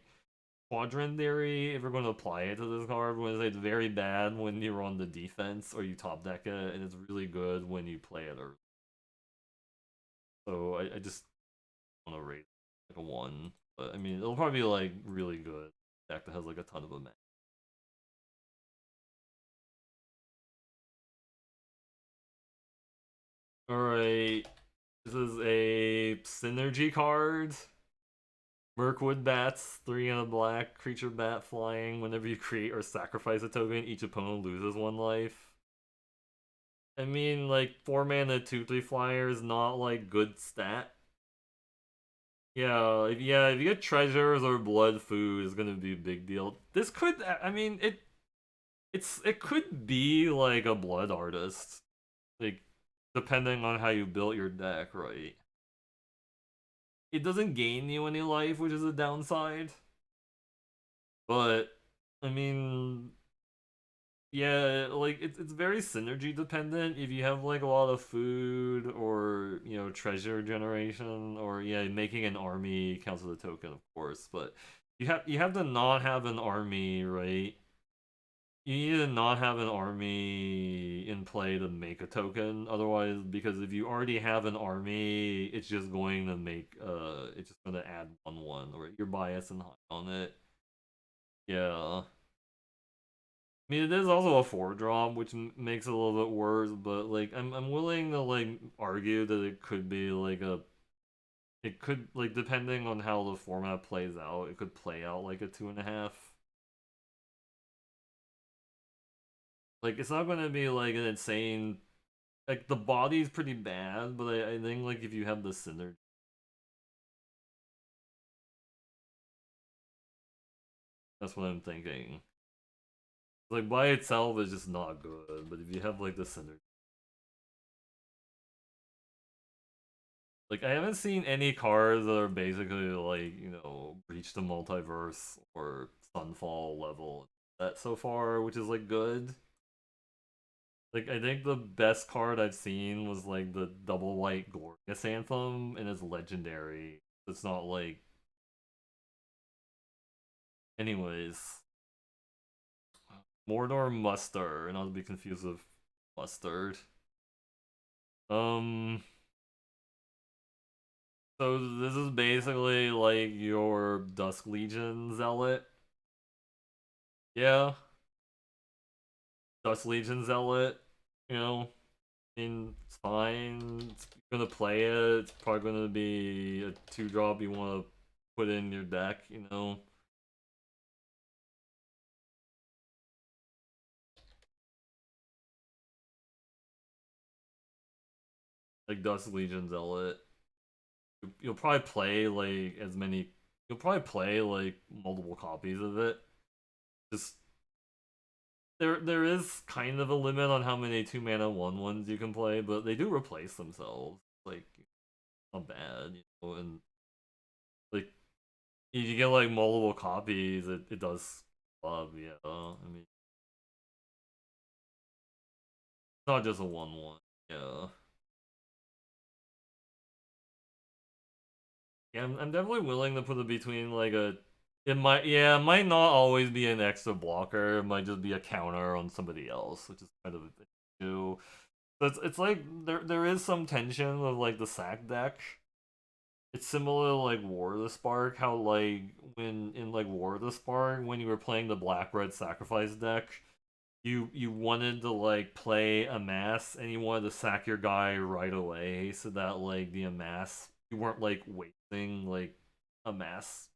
quadrant theory, if we're going to apply it to this card, when it's very bad when you're on the defense or you top deck it, and it's really good when you play it early. So I just want to rate it like a 1. But I mean, it'll probably be like really good deck that has like a ton of them. Alright, this is a synergy card. Mirkwood Bats, 3 and a black, creature bat flying. Whenever you create or sacrifice a token, each opponent loses 1 life. I mean, like 4 mana 2/3 flyer is not like good stat. Yeah, if you get treasures or blood food, it's gonna be a big deal. This could, I mean, it could be like a blood artist, like depending on how you built your deck, right? It doesn't gain you any life, which is a downside. But I mean, yeah, like it's very synergy dependent. If you have like a lot of food or treasure generation, or yeah, making an army counts as a token, of course. But you have to not have an army, right? You need to not have an army in play to make a token. Otherwise, because if you already have an army, it's just going to it's just going to add 1/1, or you're biased and high on it. Yeah. I mean, it is also a 4 drop, which makes it a little bit worse. But like, I'm willing to like argue that it could be like it could, like, depending on how the format plays out, it could play out like a 2.5. Like, it's not gonna be like an insane. Like, the body's pretty bad, but I think like if you have the synergy, that's what I'm thinking. Like, by itself is just not good, but if you have like the synergy. Like, I haven't seen any cards that are basically like, Breach the Multiverse or Sunfall level that so far, which is like good. Like, I think the best card I've seen was like the double white Glorious Anthem, and it's legendary. It's not like. Anyways, Mordor Muster, and I'll be confused with Mustard. Um, so this is basically like your Dusk Legion Zealot. Yeah, Dust Legion Zealot, I mean, it's fine. It's gonna play it. It's probably gonna be a 2 drop you want to put in your deck. Like Dust Legion Zealot. You'll probably play like as many. You'll probably play like multiple copies of it. Just there is kind of a limit on how many 2 mana 1/1s you can play, but they do replace themselves. Like, not bad. And like if you get like multiple copies, it does love, yeah. I mean, Not just a 1/1. Yeah. Yeah, I'm definitely willing to put it between like a. It might not always be an extra blocker. It might just be a counter on somebody else, which is kind of a thing too. So it's like there is some tension with like the sack deck. It's similar to like War of the Spark, how like when in like War of the Spark, when you were playing the black red sacrifice deck, you wanted to like play a mass and you wanted to sack your guy right away so that like the amass you weren't like wasting like a mass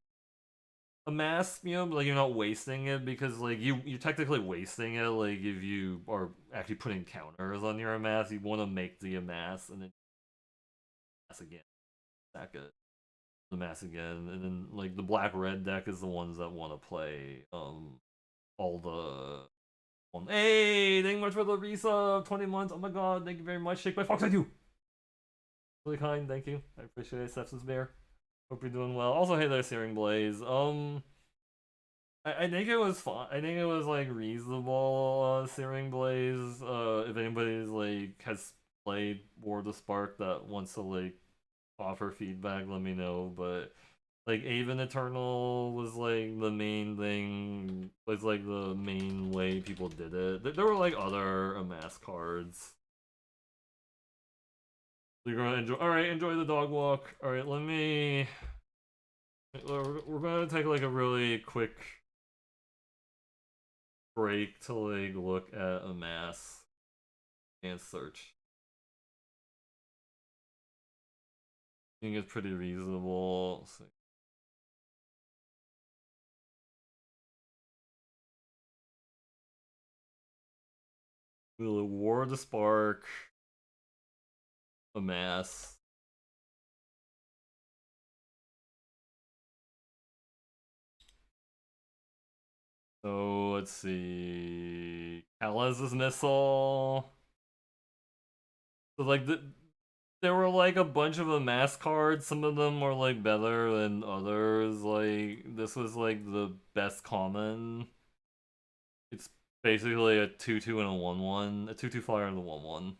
like you're not wasting it because like you're technically wasting it like if you are actually putting counters on your amass you want to make the amass and then amass again sack it the mass again and then like the black red deck is the ones that want to play all the hey, thank you much for the resub. 20 months. Oh my god, thank you very much. Shake my fox at you. Really kind, thank you. I appreciate it, Sepsis Bear. Hope you're doing well. Also, hey there, Searing Blaze. I think it was fun. I think it was like reasonable, Searing Blaze. If anybody's like has played War of the Spark that wants to like offer feedback, let me know. But like Aven Eternal was like the main thing, was like the main way people did it. There were like other amass cards. So you're gonna enjoy. All right, enjoy the dog walk. All right, let me. We're gonna take like a really quick break to like look at amass and search. I think it's pretty reasonable. So, we'll award the spark. Amass. So let's see. Kalez's missile. So like there were like a bunch of amass cards. Some of them were like better than others. Like this was like the best common. It's basically a 2/2 and a 1/1, a 2/2 flyer and a 1/1.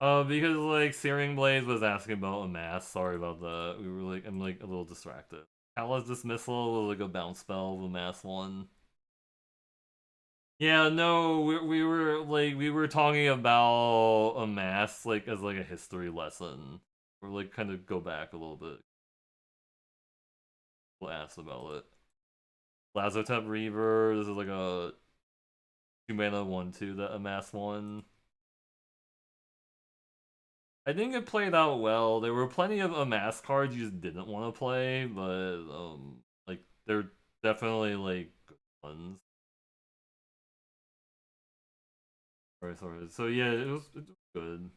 Because like Searing Blaze was asking about amass. Sorry about that. We were like I'm like a little distracted. Kala's dismissal was like a bounce spell, the mass one. Yeah, no, we were talking about a mass like as like a history lesson. Or like kind of go back a little bit. We'll ask about it. Lazotep Reaver, this is like a 2 mana 1/2 that amass one. I think it played out well. There were plenty of amass cards you just didn't want to play, but like they're definitely like good ones. Sorry. So yeah, it was good.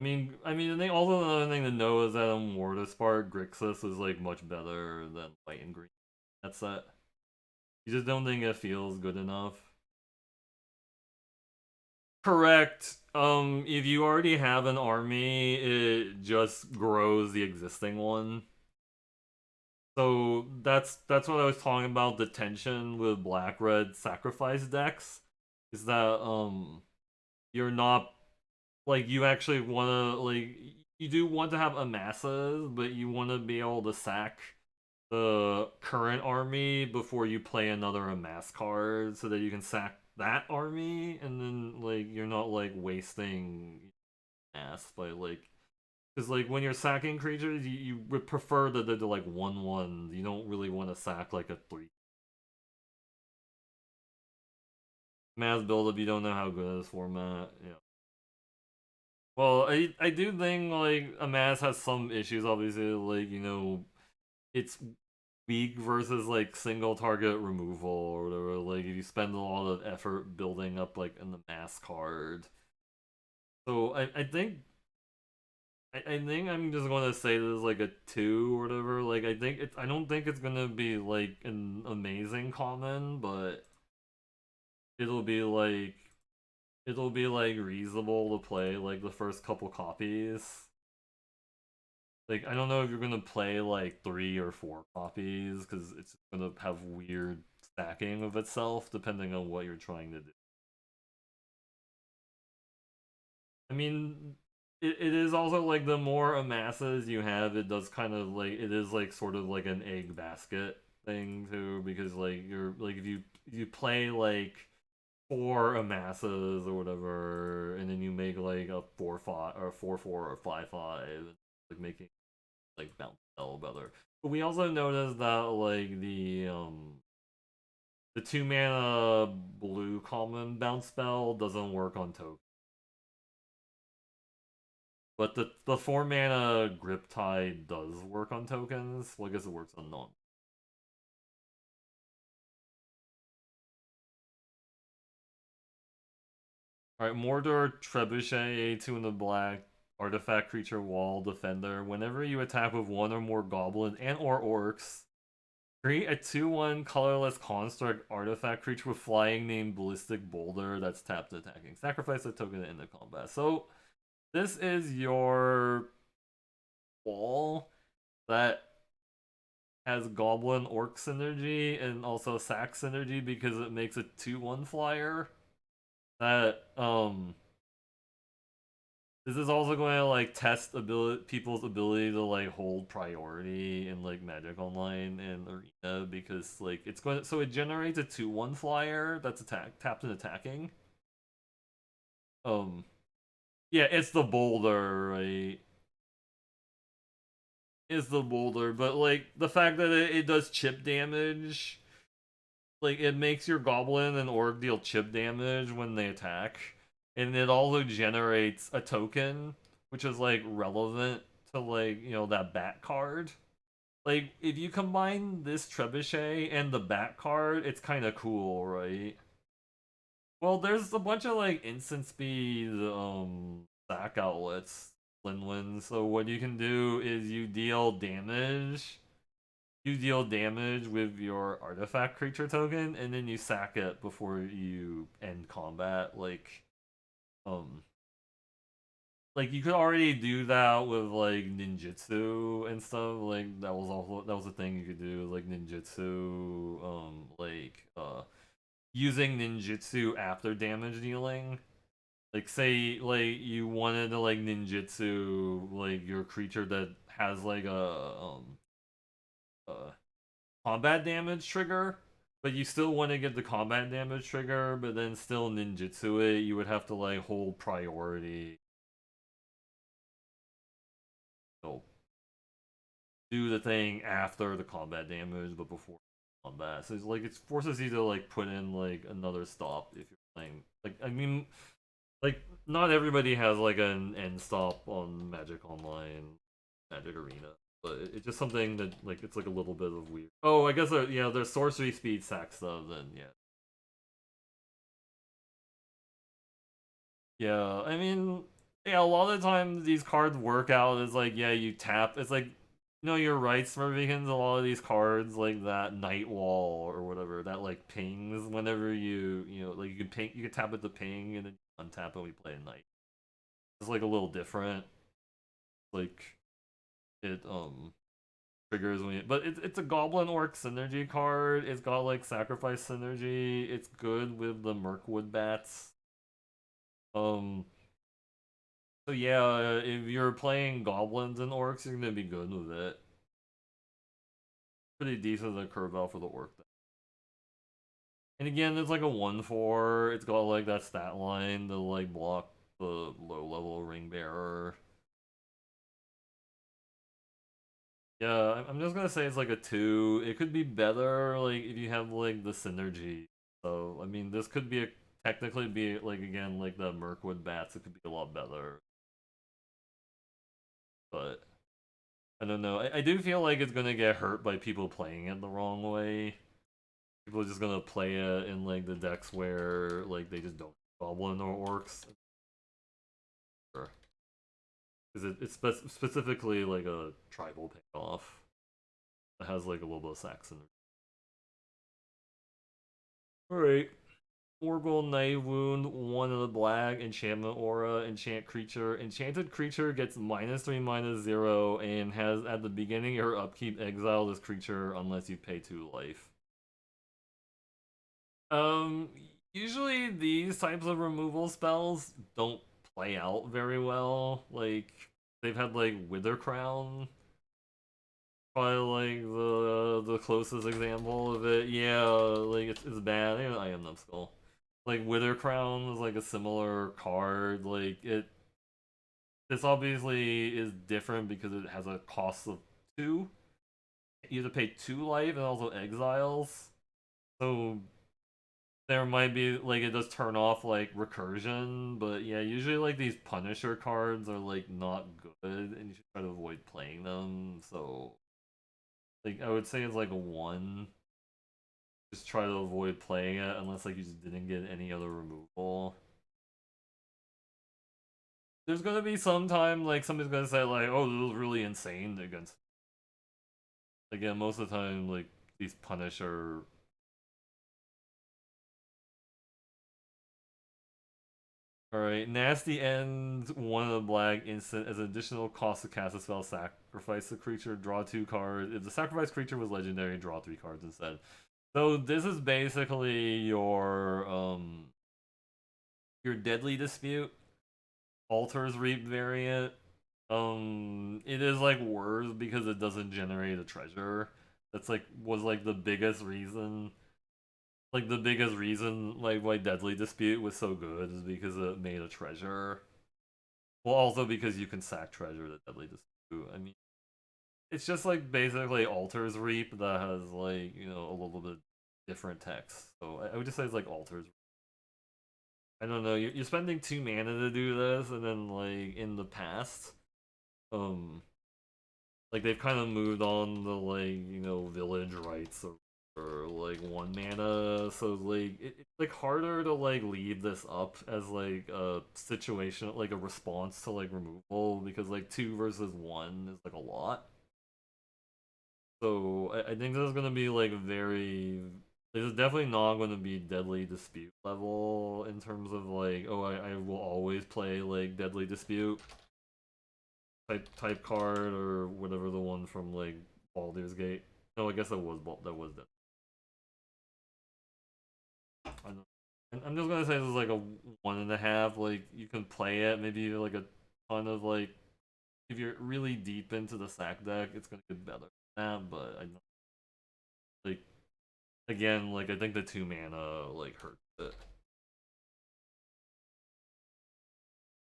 I think also another thing to know is that War to Spark Grixis is like much better than White and Green. That's that. You just don't think it feels good enough. Correct. If you already have an army, it just grows the existing one. So that's what I was talking about. The tension with black red sacrifice decks is that you're not like you actually want to like you do want to have amasses, but you want to be able to sack the current army before you play another amass card, so that you can sack that army, and then like you're not like wasting mass by like because like when you're sacking creatures, you would prefer that they're like 1/1. You don't really want to sack like a 3 mass buildup. You don't know how good this format. Yeah. Well, I do think like a mass has some issues. Obviously, like it's weak versus like single target removal or whatever. Like if you spend a lot of effort building up like in the mass card. So I think I'm just gonna say this is like a 2 or whatever. Like I don't think it's gonna be like an amazing common, but it'll be like it'll be like reasonable to play like the first couple copies. Like I don't know if you're gonna play like 3 or 4 copies because it's gonna have weird stacking of itself depending on what you're trying to do. I mean, it is also like the more amasses you have, it does kind of like it is like sort of like an egg basket thing too, because like you're like if you play like 4 amasses or whatever, and then you make like a 4-5 or 4-4 or 5-5, like making like bounce spell better. But we also noticed that like the 2 mana blue common bounce spell doesn't work on token. But the 4 mana grip tide does work on tokens. Well, I guess it works on non. Alright, Mordor Trebuchet, 2 in the black, artifact creature wall defender. Whenever you attack with one or more goblins and or orcs, create a 2/1 colorless construct artifact creature with flying named Ballistic Boulder that's tapped attacking. Sacrifice a token in the combat. So this is your wall that has goblin orc synergy and also sack synergy because it makes a 2/1 flyer. That this is also going to like test people's ability to like hold priority in like Magic Online and Arena because like it's going to, so it generates a 2/1 flyer that's tapped and attacking. Um yeah, it's the boulder, right? It's the boulder, but like the fact that it does chip damage, like it makes your goblin and orc deal chip damage when they attack, and it also generates a token, which is like relevant to like that bat card. Like if you combine this trebuchet and the bat card, it's kind of cool, right? Well, there's a bunch of like instant speed sack outlets, Linwin. So what you can do is you deal damage with your artifact creature token, and then you sack it before you end combat. Um, like you could already do that with like ninjutsu and stuff. Like that was a thing you could do, like ninjutsu. Using ninjutsu after damage dealing. Like say like you wanted to like ninjutsu like your creature that has like a combat damage trigger, but you still want to get the combat damage trigger, but then still ninjutsu it, you would have to like hold priority. So do the thing after the combat damage, but before combat. So it's like it forces you to like put in like another stop if you're playing. Like I mean, like not everybody has like an end stop on Magic Online, Magic Arena. But it's just something that like it's like a little bit of weird. Oh, I guess yeah, there's sorcery speed sack stuff. Then yeah, yeah, I mean, yeah, a lot of the time these cards work out is like, yeah, you tap. It's like, you're right, Smurvikins. A lot of these cards, like that Night Wall or whatever, that like pings whenever like you can ping, you can tap it to ping and then untap and we play a night. It's like a little different. Like it triggers when you, but it's a Goblin Orc synergy card. It's got like sacrifice synergy. It's good with the Mirkwood bats. Um, So yeah, if you're playing goblins and orcs, you're gonna be good with it. Pretty decent at curve out for the orc thing. And again, it's like a 1/4. It's got like that stat line to like block the low level ring bearer. Yeah, I'm just gonna say it's like a 2. It could be better like if you have like the synergy. So I mean, this could be technically be like again like the Mirkwood bats. It could be a lot better, but I don't know. I do feel like it's gonna get hurt by people playing it the wrong way. People are just gonna play it in like the decks where like they just don't goblin or orcs. Because it's specifically like a tribal payoff that has like a little bit of Saxon. Alright. Orgul Night Wound, 1 of the black, enchantment aura, enchant creature. Enchanted creature gets -3/-0 and has at the beginning of your upkeep exile this creature unless you pay 2 life. Um, Usually these types of removal spells don't play out very well. Like they've had like Wither Crown, probably like the closest example of it. Yeah, like it's bad. I am Numbskull. Like Wither Crown is like a similar card. Like this obviously is different because it has a cost of 2. You have to pay 2 life and also exiles. So there might be like it does turn off like recursion, but yeah, usually like these Punisher cards are like not good, and you should try to avoid playing them. So like I would say it's like a 1. Just try to avoid playing it unless like you just didn't get any other removal. There's gonna be some time like somebody's gonna say like, oh, this was really insane against. Again, most of the time like these Punisher. Alright, Nasty ends 1 of the black instant as an additional cost to cast a spell, sacrifice the creature, draw 2 cards. If the sacrificed creature was legendary, draw 3 cards instead. So this is basically your Deadly Dispute, Altar's Reap variant. It is like worse because it doesn't generate a treasure. That's like was like the biggest reason. Like the biggest reason like why Deadly Dispute was so good is because it made a treasure. Well, also because you can sack treasure to Deadly Dispute. I mean, it's just like basically Altar's Reap that has like, a little bit different text. So I would just say it's like Altar's. I don't know, you're spending 2 mana to do this, and then like in the past, um, like they've kind of moved on to like, village rights or like 1 mana, so like it's like harder to like leave this up as like a situation, like a response to like removal, because like 2 versus 1 is like a lot. So I think this is gonna be like very. This is definitely not going to be Deadly Dispute level in terms of like, oh, I will always play like Deadly Dispute type card or whatever the one from like Baldur's Gate. No, I guess that was that. I'm just gonna say this is like a 1.5. Like you can play it, maybe like a ton of like. If you're really deep into the sack deck, it's gonna get better than that. But I don't like again, like I think the 2 mana like hurts it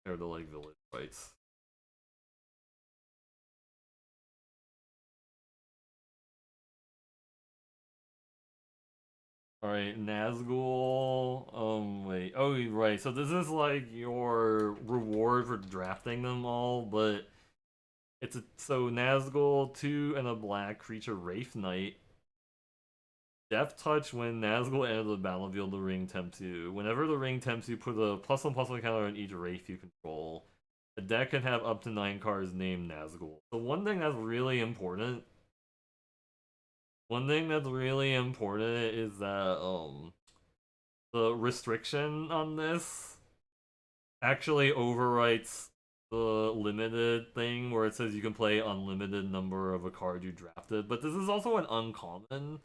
compared to like village fights. Alright, Nazgul. Wait. Oh, right. So this is like your reward for drafting them all, but so Nazgul 2 and a black creature Wraith Knight. Death Touch when Nazgul enters the battlefield, the ring tempts you. Whenever the ring tempts you, put a +1/+1 counter on each Wraith you control. The deck can have up to 9 cards named Nazgul. So one thing that's really important. One thing that's really important is that the restriction on this actually overwrites the limited thing where it says you can play unlimited number of a card you drafted. But this is also an uncommon,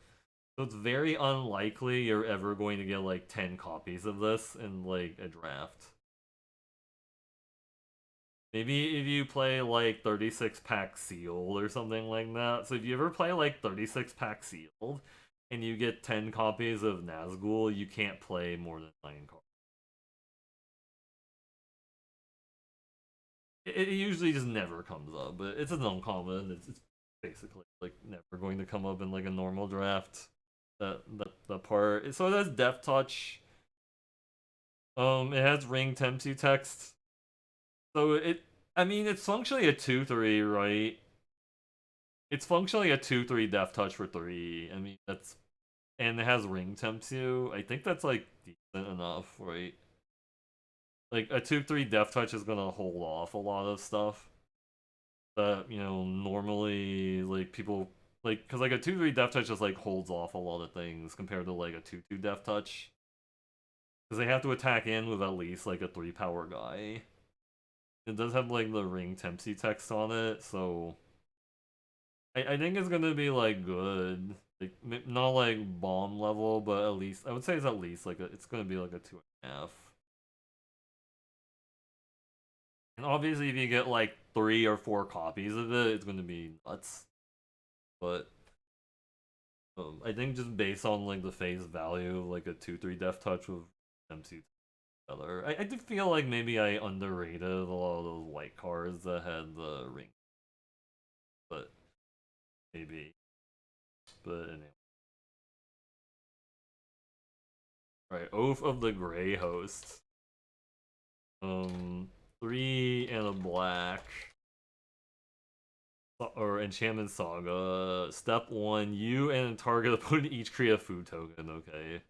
so it's very unlikely you're ever going to get like 10 copies of this in like a draft. Maybe if you play like 36 pack sealed or something like that. So if you ever play like 36 pack sealed and you get 10 copies of Nazgul, you can't play more than 9 cards. It usually just never comes up, but it's an uncommon. It's basically like never going to come up in like a normal draft. That part. So it has Death Touch. It has Ring Tempts You text. So I mean, it's functionally a 2/3, right? It's functionally a 2/3 Death Touch for 3. I mean, and it has Ring Tempts You. I think that's like decent enough, right? Like a 2/3 Death Touch is gonna hold off a lot of stuff that normally like people like, because like a 2/3 Death Touch just like holds off a lot of things compared to like a 2/2 Death Touch, because they have to attack in with at least like a 3 power guy. It does have like the Ring Tempsy text on it, so I think it's gonna be like good, like not like bomb level, but at least I would say it's at least like it's gonna be like a 2.5. And obviously, if you get like 3 or 4 copies of it, it's going to be nuts. But I think just based on like the face value, like a 2/3 Death Touch with MC together, I do feel like maybe I underrated a lot of those white cards that had the ring, but maybe. But anyway, right, Oath of the Grey Host. 3 and a black. Or Enchantment Saga. Step 1, you and target opponent each create a food token, okay.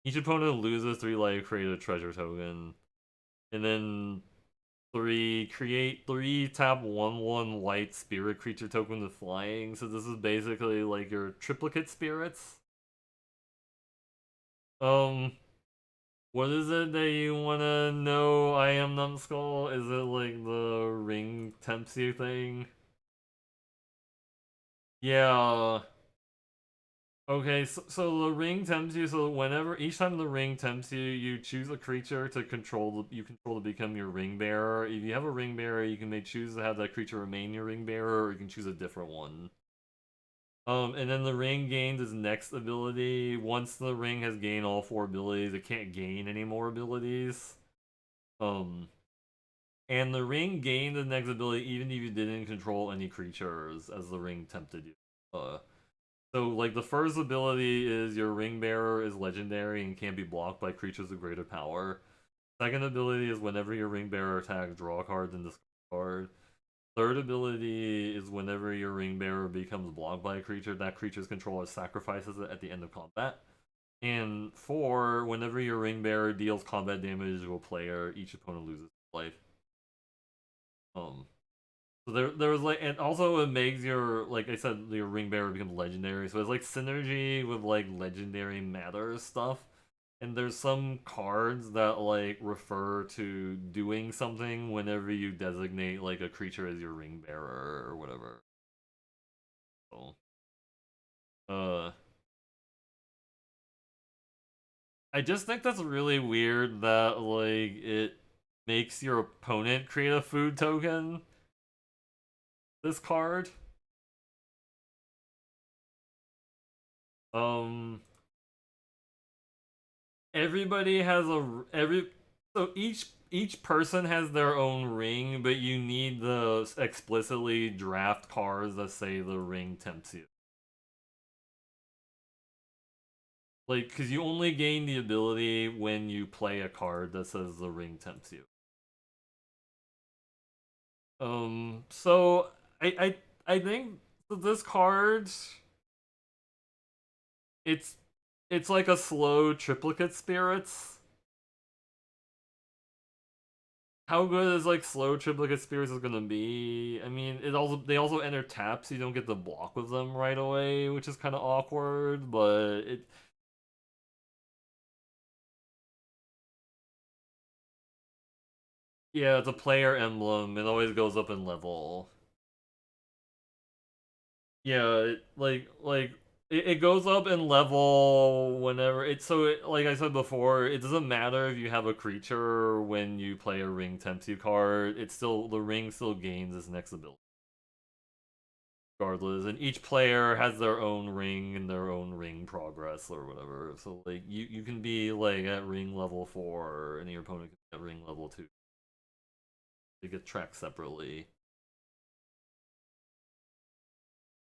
Each opponent loses 3 life, create a treasure token. And then 3, create 3 tap 1/1 white spirit creature token with flying. So this is basically like your triplicate spirits. Um, what is it that you wanna know? I am Numbskull? Is it like the ring tempts you thing? Yeah. Okay, so the ring tempts you. So whenever each time the ring tempts you, you choose a creature to control. You control to become your ring bearer. If you have a ring bearer, you can choose to have that creature remain your ring bearer, or you can choose a different one. And then the ring gains its next ability. Once the ring has gained all 4 abilities, it can't gain any more abilities. Um, and the ring gained the next ability even if you didn't control any creatures, as the ring tempted you. So, like, the first ability is your ring bearer is legendary and can't be blocked by creatures of greater power. Second ability is whenever your ring bearer attacks, draw a card and discard a card. Third ability is whenever your ring bearer becomes blocked by a creature, that creature's controller sacrifices it at the end of combat. And 4, whenever your ring bearer deals combat damage to a player, each opponent loses life. Um, So there was like, and also it makes your, like I said, your ring bearer becomes legendary. So it's like synergy with like legendary matter stuff. And there's some cards that like refer to doing something whenever you designate like a creature as your ring bearer or whatever. So, uh, I just think that's really weird that like it makes your opponent create a food token. This card. Um, everybody has a every so each person has their own ring, but you need the explicitly draft cards that say the ring tempts you. Like, because you only gain the ability when you play a card that says the ring tempts you. So I think this card, it's it's like a slow triplicate spirits. How good is like slow triplicate spirits is gonna be? I mean, they also enter taps, so you don't get the block with them right away, which is kind of awkward. But it, yeah, it's a player emblem. It always goes up in level. Yeah, it goes up in level whenever it's like I said before, it doesn't matter if you have a creature when you play a ring tempts you card. It's still the ring still gains its next ability regardless, and each player has their own ring and their own ring progress or whatever. So like you can be like at ring level 4 and your opponent can be at ring level 2. They get tracked separately.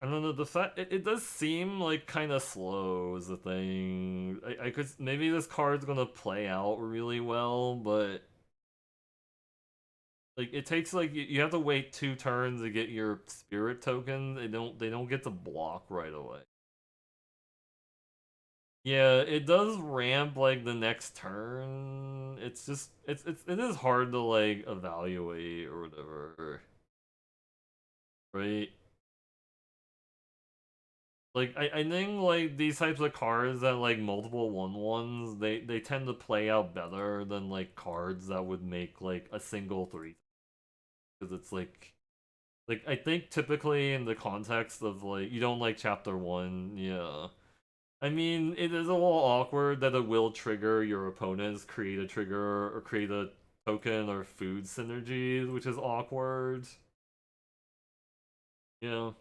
I don't know, the fact it does seem like kind of slow is the thing. I could maybe this card's gonna play out really well, but like it takes like you have to wait 2 turns to get your spirit token. They don't get to block right away. Yeah, it does ramp like the next turn. It's just it is hard to like evaluate or whatever, right? Like I think like these types of cards that like multiple 1/1s, they tend to play out better than like cards that would make like a single 3 because it's like I think typically in the context of like you don't like chapter 1, yeah. I mean, it is a little awkward that it will trigger your opponent's create a trigger or create a token or food synergies, which is awkward. Yeah.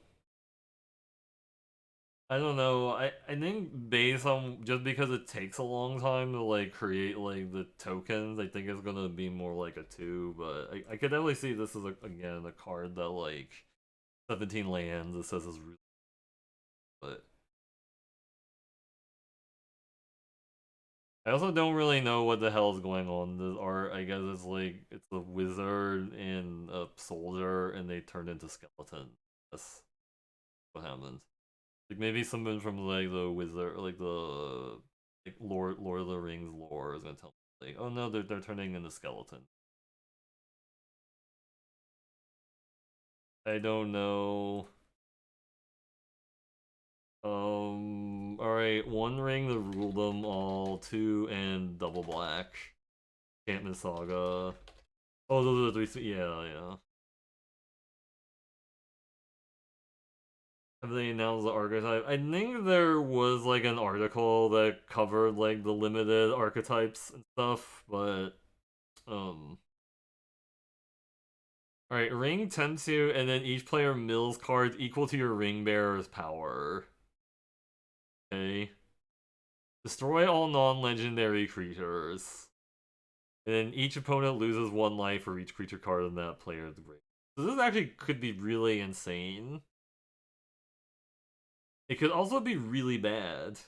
I don't know. I think based on just because it takes a long time to like create like the tokens, I think it's gonna be more like a 2, but I could definitely see this as again a card that like 17 lands it says is really but I also don't really know what the hell is going on. The art, I guess it's like it's a wizard and a soldier and they turned into skeletons. That's what happens. Like maybe someone from like the wizard, like the like Lord of the Rings lore is gonna tell me like, oh no, they're turning into skeletons. I don't know. All right, One Ring to rule them all, 2 and double black. Enchantment Saga. Oh, those are the 3. Yeah, yeah. Have they announced the archetype? I think there was like an article that covered like the limited archetypes and stuff, but um alright, ring tempts you, and then each player mills cards equal to your ring bearer's power. Okay. Destroy all non-legendary creatures. And then each opponent loses 1 life for each creature card in that player's grave. So this actually could be really insane. It could also be really bad.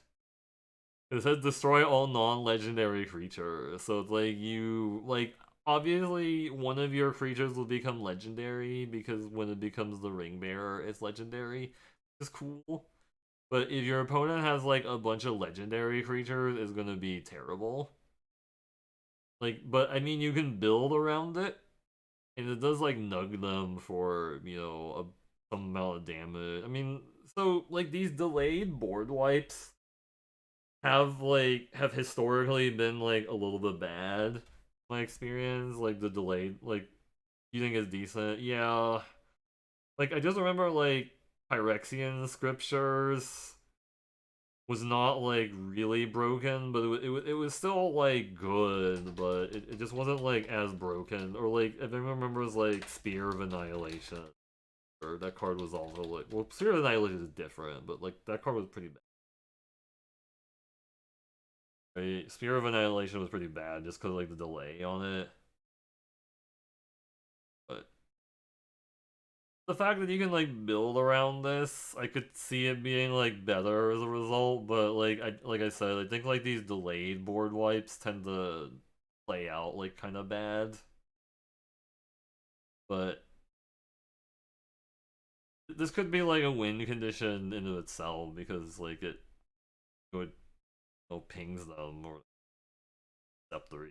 It says destroy all non-legendary creatures. So it's like you like obviously one of your creatures will become legendary because when it becomes the ring bearer, it's legendary. It's cool. But if your opponent has like a bunch of legendary creatures, it's gonna be terrible. Like, but I mean you can build around it, and it does like nug them for, you know, some amount of damage. I mean, so like these delayed board wipes have historically been like a little bit bad. My experience, like the delayed, like you think is decent, yeah. Like I just remember like Pyrexian scriptures was not like really broken, but it was still like good, but it just wasn't like as broken. Or like if anyone remembers like Spear of Annihilation, or that card was also like well Spear of Annihilation is different, but like that card was pretty bad. Right? Spear of Annihilation was pretty bad just because like the delay on it. But the fact that you can like build around this, I could see it being like better as a result. But like I said, I think like these delayed board wipes tend to play out like kind of bad. But this could be like a win condition in of itself because like it would pings them or step 3.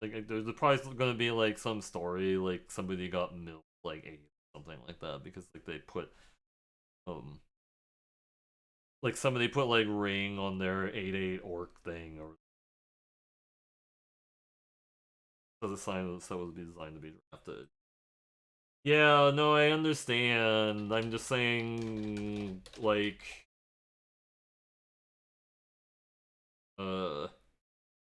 Like there's probably gonna be like some story like somebody got milled like 8 something like that because like they put um like somebody put like ring on their 8/8 orc thing or so the sign so it was designed to be drafted. Yeah, no, I understand. I'm just saying like uh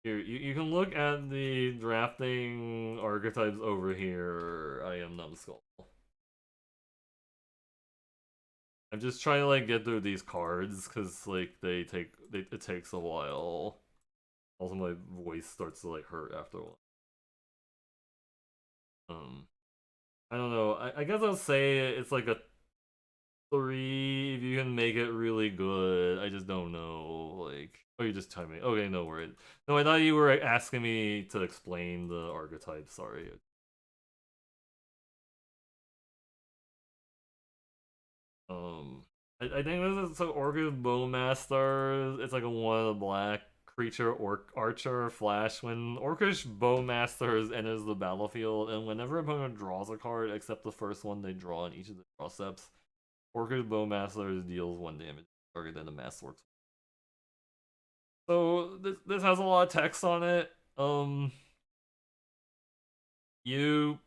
here you can look at the drafting archetypes over here. I am numbskull. I'm just trying to like get through these cards because like it takes a while. Also, my voice starts to like hurt after a while. I don't know. I guess I'll say it's like a 3 if you can make it really good. I just don't know. Like, oh, you're just telling me. Okay, no worries. No, I thought you were asking me to explain the archetype. Sorry. Um, I think this is so Orcus Bowmaster. It's like a 1 of the black creature orc archer flash. When Orcish Bowmasters enters the battlefield, and whenever opponent draws a card except the first one they draw in each of the draw steps, Orcish Bowmasters deals 1 damage target then the mass works. So this has a lot of text on it. You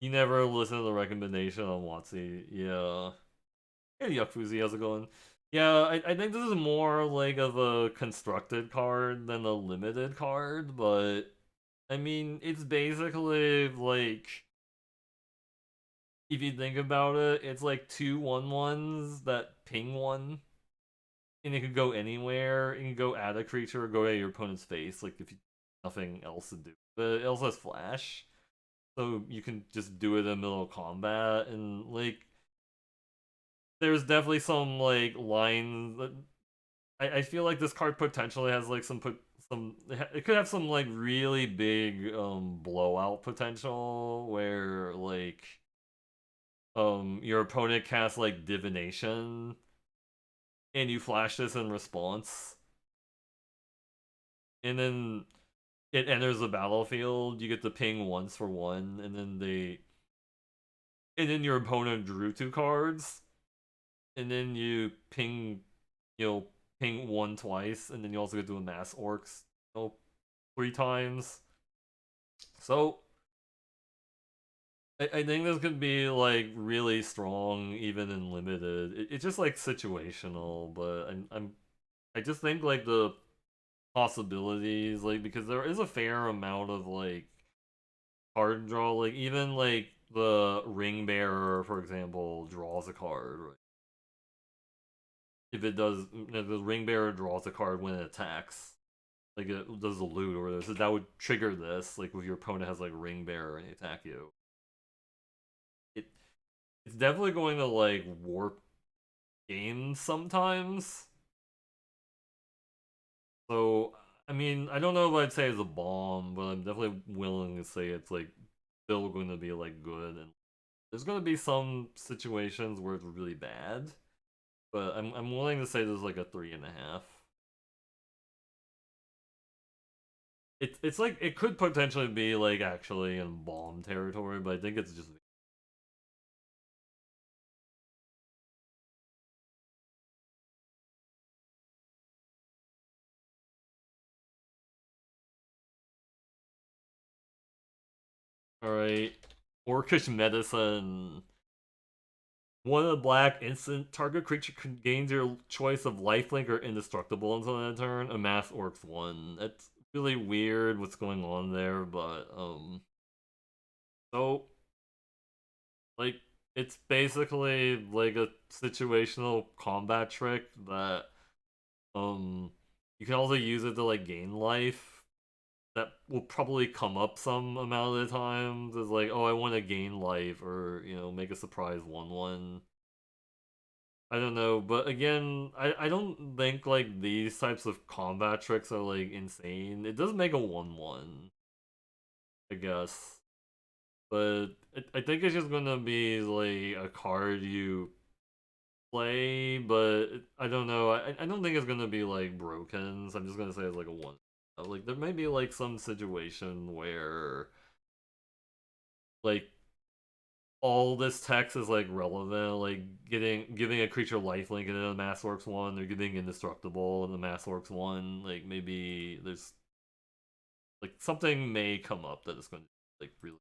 you never listen to the recommendation on WotC. Yeah. Hey, Yakuzi, how's it going? Yeah, I think this is more like of a constructed card than a limited card, but I mean, it's basically like, if you think about it, it's like two 1/1s that ping one, and it can go anywhere. You can go at a creature or go at your opponent's face, like if you nothing else to do. But it also has flash, so you can just do it in the middle of combat, and like there's definitely some like lines that I feel like this card potentially has like some it could have some like really big blowout potential where like your opponent casts like divination and you flash this in response, and then it enters the battlefield. You get to ping once for one, and then your opponent drew two cards, and then you'll ping one twice, and then you also get to amass orcs, three times. So I think this could be like really strong even in limited. It's just like situational, but I just think like the possibilities, like, because there is a fair amount of like card draw, like even like the ring bearer, for example, draws a card, right? If it does, the ring bearer draws a card when it attacks, like it does a loot or this, so that would trigger this, like if your opponent has like ring bearer and they attack you. It it's definitely going to like warp games sometimes. So I mean, I don't know if I'd say it's a bomb, but I'm definitely willing to say it's like still going to be like good, and there's going to be some situations where it's really bad, but I'm willing to say there's like a 3.5. It's like it could potentially be like actually in bomb territory, but I think it's just all right. Orcish medicine. One of the black instant target creature gains your choice of lifelink or indestructible until end turn. Amass orcs one. That's really weird what's going on there, but so like it's basically like a situational combat trick that um you can also use it to like gain life. That will probably come up some amount of the times. It's like, oh, I want to gain life, or make a surprise 1/1. I don't know, but again, I don't think like these types of combat tricks are like insane. It does make a 1/1, I guess, but I think it's just gonna be like a card you play, but I don't know. I don't think it's gonna be like broken. So I'm just gonna say it's like a one. Like there may be like some situation where like all this text is like relevant, like giving a creature lifelink in a Massworks one, or giving indestructible in the Massworks one. Like maybe there's like something may come up that is going to like really,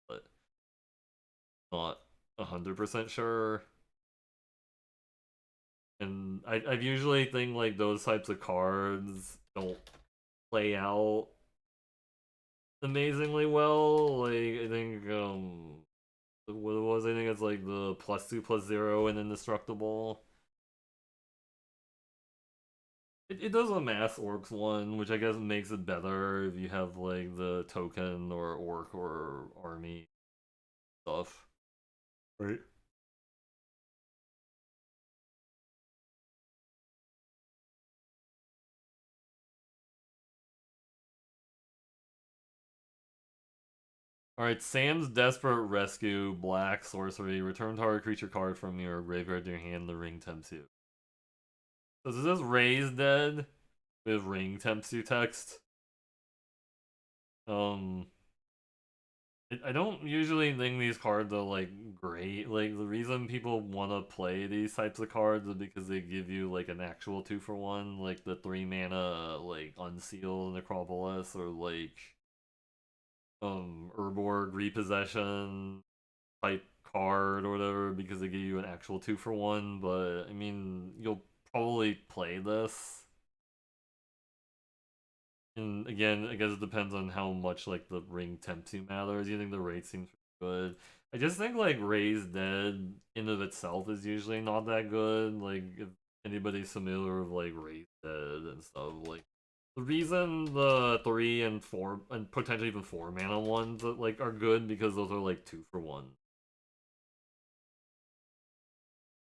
but not 100% sure. And I usually think like those types of cards don't play out amazingly well. Like I think what it was, I think it's like the +2/+0 and indestructible. It does a mass orcs one, which I guess makes it better if you have like the token or orc or army stuff. Right. Alright, Sam's Desperate Rescue, black sorcery. Return target creature card from your graveyard to your hand, the ring tempts you. So does this raise dead with ring tempts you text? Um I don't usually think these cards are like great. Like the reason people want to play these types of cards is because they give you like an actual 2-for-1, like the 3 mana like Unseal Necropolis, or like Urborg Repossession type card or whatever, because they give you an actual 2-for-1. But I mean, you'll probably play this And again, I guess it depends on how much like the ring tempts you matters. You think the rate seems good. I just think like Raised Dead in of itself is usually not that good. Like if anybody's familiar with like Raised Dead and stuff, like the reason the 3 and 4 and potentially even 4 mana ones that like are good because those are like 2 for 1.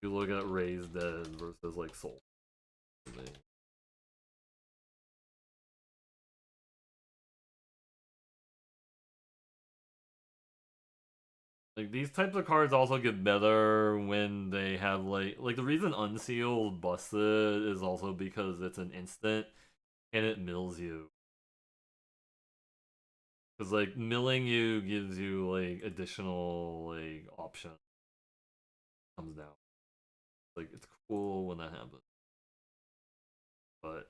You look at Raised Dead versus like Soul. Like these types of cards also get better when they have like the reason Unsealed busted is also because it's an instant and it mills you. Because like milling you gives you like additional like option comes down. Like it's cool when that happens. But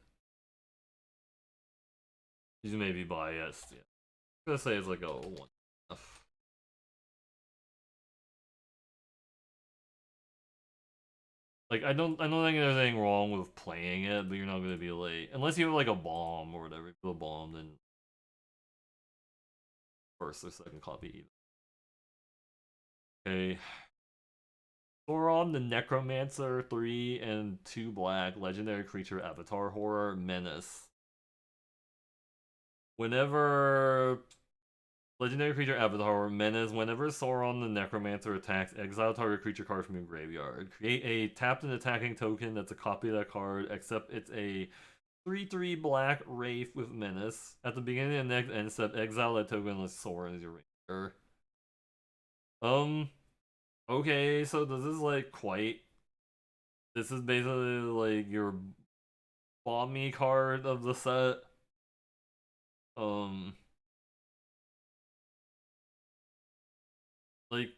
you may be biased, yeah. I'm gonna say it's like a one. Like I don't think there's anything wrong with playing it, but you're not gonna be late. Unless you have like a bomb or whatever. If you have a bomb, then first or second copy either. Okay. Sauron the Necromancer, 3 and 2 black, legendary creature, avatar horror, menace. Whenever legendary creature avatar menace, whenever Sauron the Necromancer attacks, exile target creature card from your graveyard. Create a tapped and attacking token that's a copy of that card, except it's a 3/3 black wraith with menace. At the beginning of the next end step, exile that token unless Sauron is your ranger. Um. Okay, so this is like quite. This is basically like your bomb card of the set. Um, like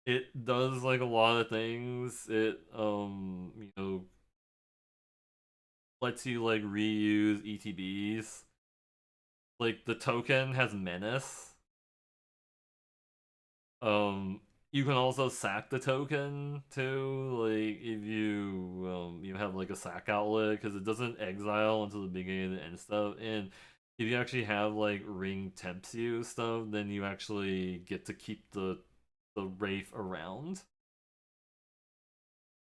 it does like a lot of things. It lets you like reuse ETBs. Like the token has menace. Um, you can also sack the token too. Like if you have like a sack outlet because it doesn't exile until the beginning of the end stuff. And if you actually have like ring tempts you stuff, then you actually get to keep the wraith around.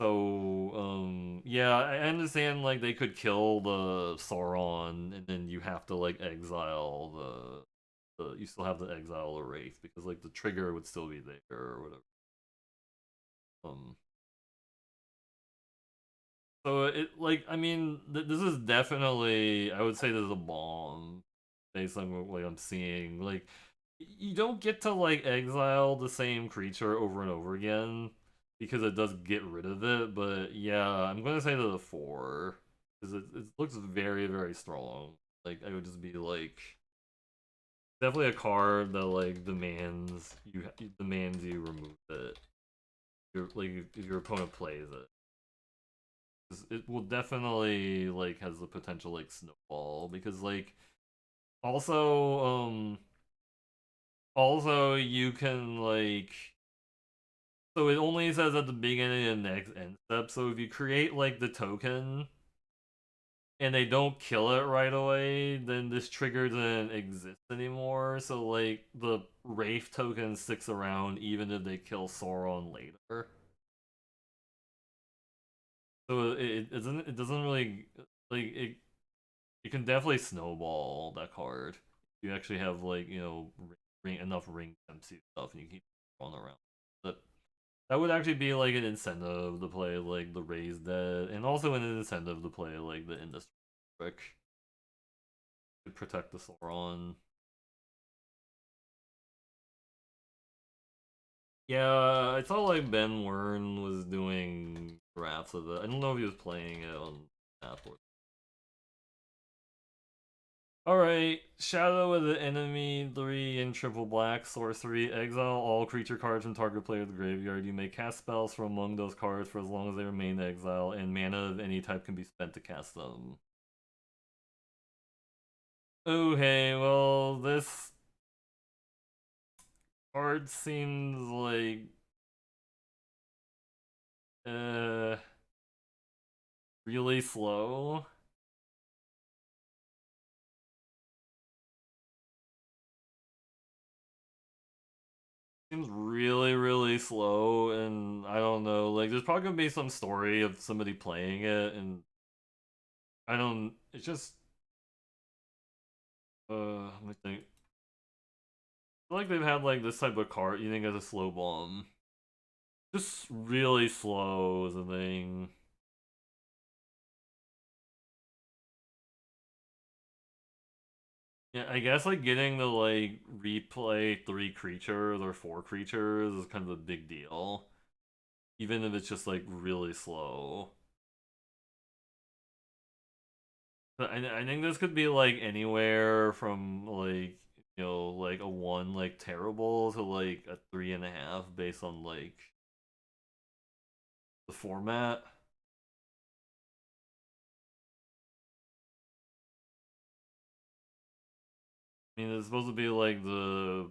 So, yeah, I understand like they could kill the Sauron, and then you have to like exile the you still have to exile the Wraith because like the trigger would still be there or whatever. Um, so it like I mean this is definitely I would say this is a bomb based on what like, I'm seeing. Like you don't get to like exile the same creature over and over again because it does get rid of it. But yeah, I'm gonna say to the 4 because it looks very very strong. Like I would just be like definitely a card that like demands you remove it. Like if your opponent plays it. It will definitely like has the potential like snowball because like also also you can like so it only says at the beginning of the next end step. So if you create like the token and they don't kill it right away, then this trigger doesn't exist anymore. So like the Wraith token sticks around even if they kill Sauron later. So it doesn't really like it can definitely snowball that card. You actually have like enough ring tempsy stuff and you keep going around. But that would actually be like an incentive to play like the Raised Dead, and also an incentive to play like the Industry trick to protect the Sauron. Yeah, I saw like Ben Wern was doing drafts of it. I don't know if he was playing it on app or alright, Shadow of the Enemy, 3 in triple black, sorcery, exile all creature cards from target player of the graveyard. You may cast spells from among those cards for as long as they remain in exile, and mana of any type can be spent to cast them. Okay, well, this card seems like uh really slow. seems really, really slow, and I don't know. Like, there's probably gonna be some story of somebody playing it, and I don't. It's just let me think. I feel like they've had like this type of card. You think as a slow bomb, just really slow is the thing. Yeah, I guess like getting to like replay 3 creatures or 4 creatures is kind of a big deal, even if it's just like really slow. But I think this could be like anywhere from like like a 1 like terrible to like a 3.5 based on like the format. I mean, it's supposed to be like the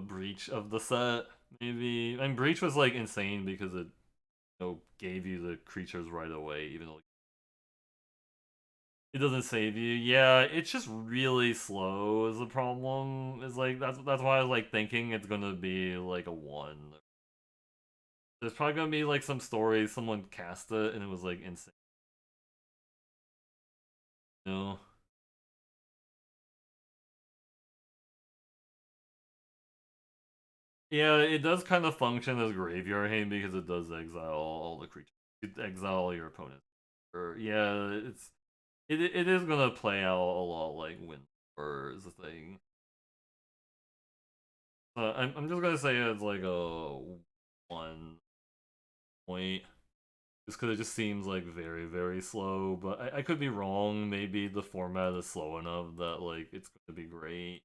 breach of the set, maybe. I mean, breach was like insane because it gave you the creatures right away, even though it doesn't save you. Yeah, it's just really slow is the problem. Is like that's why I was like thinking it's gonna be like a 1. There's probably gonna be like some story someone cast it and it was like insane. You know? Yeah, it does kind of function as graveyard hate because it does exile all the creatures. It exile your opponent. Or yeah, it is gonna play out a lot like Wind is the thing. I'm just gonna say it's like a 1 point. Just because it just seems like very, very slow, but I could be wrong. Maybe the format is slow enough that like it's gonna be great,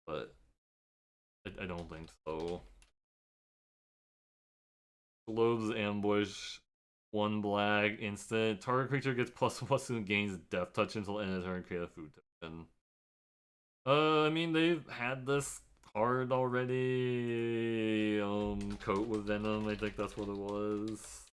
but I don't think so. Globe's Ambush, 1 black, instant. Target creature gets +1/+2 and gains Death Touch until end of turn, create a food token. I mean, they've had this card already. Coat with Venom, I think that's what it was.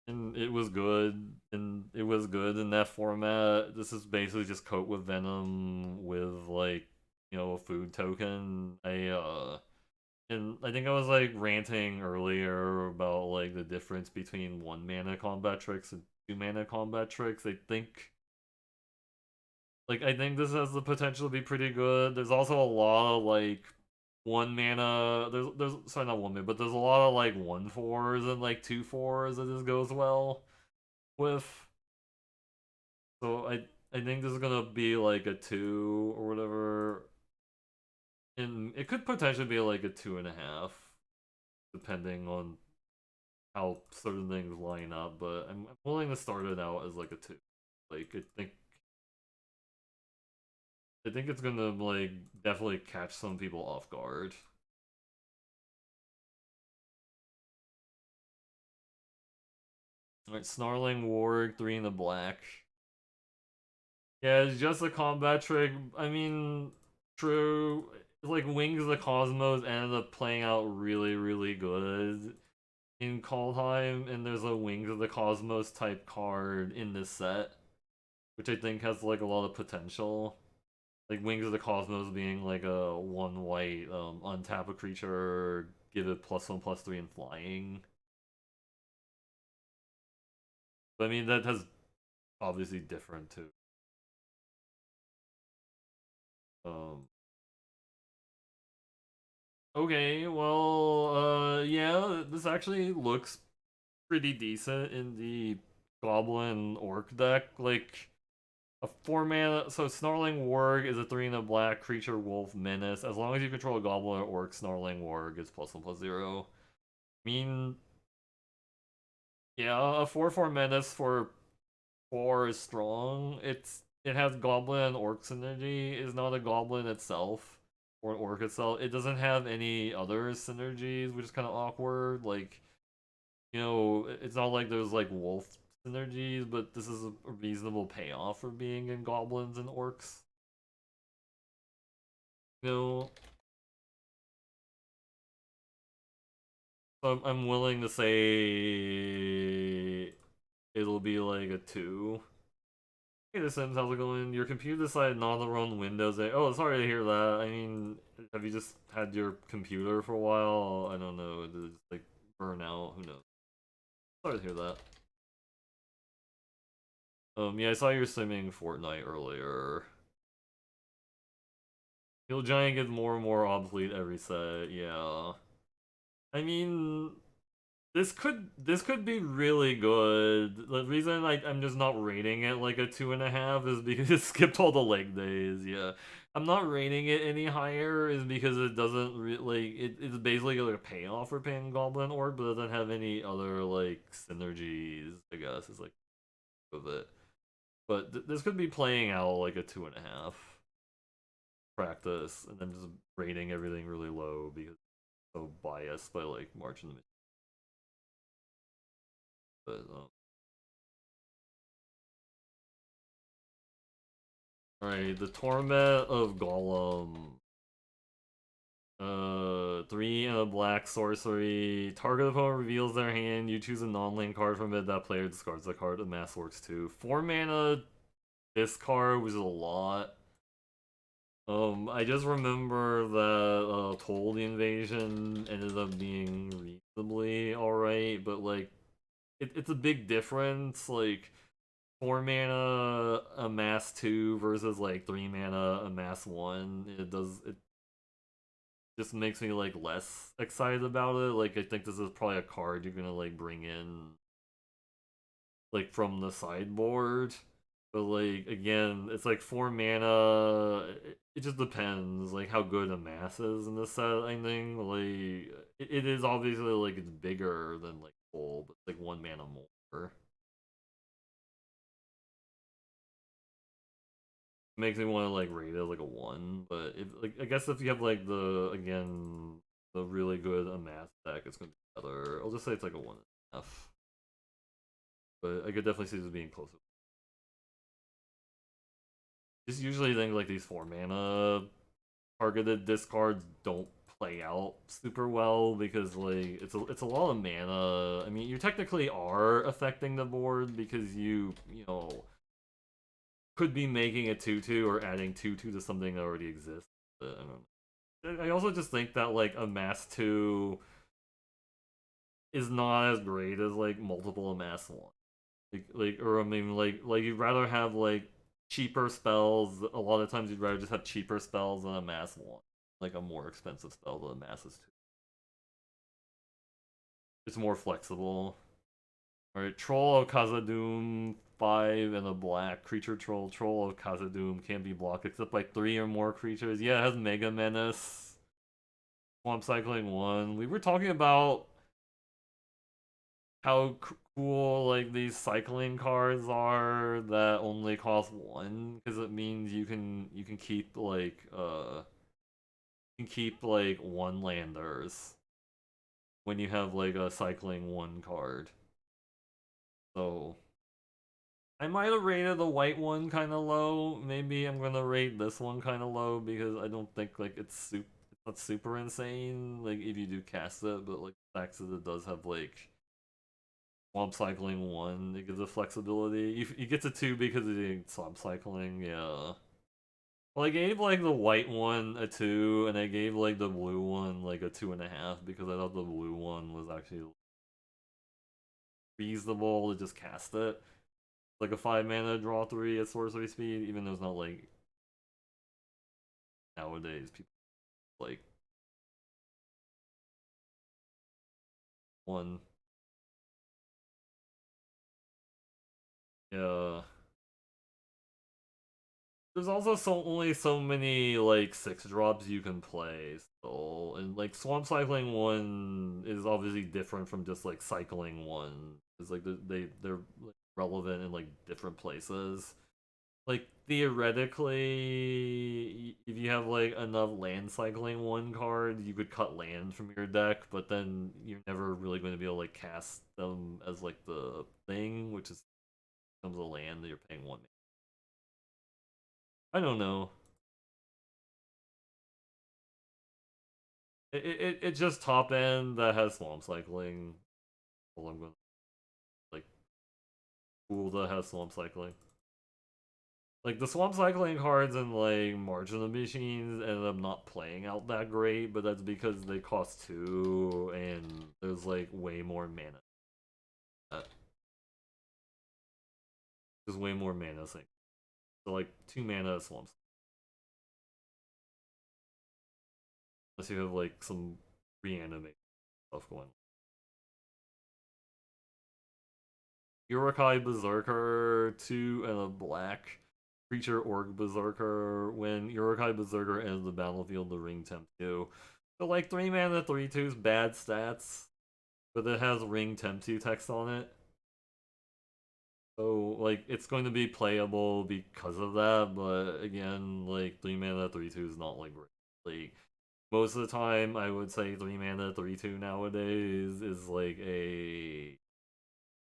And it was good, and it was good in that format. This is basically just Coat with Venom with, like, a food token. And I think I was like ranting earlier about like the difference between 1 mana combat tricks and 2 mana combat tricks. I think this has the potential to be pretty good. There's also a lot of like 1 mana. There's sorry, not 1 mana, but there's a lot of like 1/4s and like 2/4s that this goes well with. So I think this is gonna be like a 2 or whatever. And it could potentially be like a 2.5, depending on how certain things line up, but I'm willing to start it out as like a 2. Like I think it's gonna like definitely catch some people off guard. Alright, Snarling Warg, 3 in the black. Yeah, it's just a combat trick. I mean, true. Like Wings of the Cosmos ended up playing out really, really good in Kaldheim, and there's a Wings of the Cosmos type card in this set, which I think has like a lot of potential. Like Wings of the Cosmos being like a 1 white, untap a creature, give it +1/+3 and flying. But I mean that has obviously different too. Um okay, well yeah, this actually looks pretty decent in the Goblin Orc deck. Like a 4 mana, so Snarling Warg is a 3 in a black creature wolf menace. As long as you control a Goblin or Orc, Snarling Warg is +1/+0. I mean, yeah, a 4/4 menace for 4 is strong. It has Goblin and Orc synergy. Is not a Goblin itself or an Orc itself. It doesn't have any other synergies, which is kind of awkward. Like, it's not like there's like Wolf synergies, but this is a reasonable payoff for being in Goblins and Orcs. You know, so I'm willing to say it'll be like a 2. Hey, The Sims, how's it going? Your computer decided not to run Windows 8. Oh, sorry to hear that. I mean, have you just had your computer for a while? I don't know. Did it just, like, burn out? Who knows? Sorry to hear that. Yeah, I saw you were streaming Fortnite earlier. Hill Giant gets more and more obsolete every set, yeah. I mean, this could be really good. The reason I'm just not rating it like a 2.5 is because it skipped all the leg days. Yeah, I'm not rating it any higher is because it doesn't really it's basically like a payoff for paying Goblin Orc, but it doesn't have any other like synergies. I guess is like with it. But this could be playing out like a 2.5 practice, and then just rating everything really low because it's so biased by like margin. But alright, the Torment of Golem. 3 and a black sorcery. Target opponent reveals their hand. You choose a non-lane card from it. That player discards the card. The mass works too. 4 mana discard was a lot. I just remember that Toll the Invasion ended up being reasonably alright, but like it's a big difference. Like 4 mana amass 2 versus like 3 mana amass 1. It just makes me like less excited about it. Like I think this is probably a card you're gonna like bring in like from the sideboard. But like again, it's like 4 mana. It just depends like how good amass is in this set. I think like it is obviously like it's bigger than like full, but it's like 1 mana more. Makes me want to like rate it like a 1, but if like I guess if you have like the again the really good amass deck, it's gonna be better. I'll just say it's like a 1.5, but I could definitely see this being closer. Just usually think like these 4 mana targeted discards don't play out super well because like it's a lot of mana. I mean, you technically are affecting the board because you know could be making a 2/2 or adding 2/2 to something that already exists. But I don't know. I also just think that like amass 2 is not as great as like multiple amass 1. Or I mean like you'd rather have like cheaper spells. A lot of times you'd rather just have cheaper spells than amass 1. Like a more expensive spell that amasses 2. It's more flexible. Alright, Troll of Khazad-dûm, 5 and a black creature troll. Troll of Khazad-dûm can't be blocked except by 3 or more creatures. Yeah, it has Mega Menace. Swamp Cycling 1. We were talking about how cool like these cycling cards are that only cost 1 because it means you can keep like one landers when you have like a cycling 1 card. So I might have rated the white one kind of low. Maybe I'm gonna rate this one kind of low because I don't think like it's not super insane. Like if you do cast it, but like the fact that it does have like swamp cycling 1, it gives it flexibility. You get to 2 because of the swamp cycling. Yeah. Well, I gave like the white one a 2, and I gave like the blue one like a 2.5 because I thought the blue one was actually reasonable to just cast it. Like a 5 mana draw 3 at sorcery speed, even though it's not like nowadays people like 1. Yeah. There's also only so many like 6 drops you can play still, and like Swamp Cycling 1 is obviously different from just like Cycling 1. It's like they're like, relevant in like different places. Like theoretically, if you have like enough land cycling 1 card, you could cut land from your deck, but then you're never really going to be able to like cast them as like the thing, which is becomes a land that you're paying 1. I don't know. It's just top end that has swamp cycling. Well, I'm going like cool that has swamp cycling. Like the swamp cycling cards and like marginal machines ended up not playing out that great, but that's because they cost 2 and there's like way more mana. There's way more mana thing. So like 2 mana swamps. Unless you have like some reanimate stuff going on. Urukai Berserker, 2 and a black creature orc berserker. When Urukai Berserker enters the battlefield, the ring temp 2. So like 3 mana 3/2's bad stats, but it has ring temp 2 text on it. So like it's going to be playable because of that, but again, like 3 mana 3/2 is not like great. Like most of the time I would say 3 mana 3/2 nowadays is like a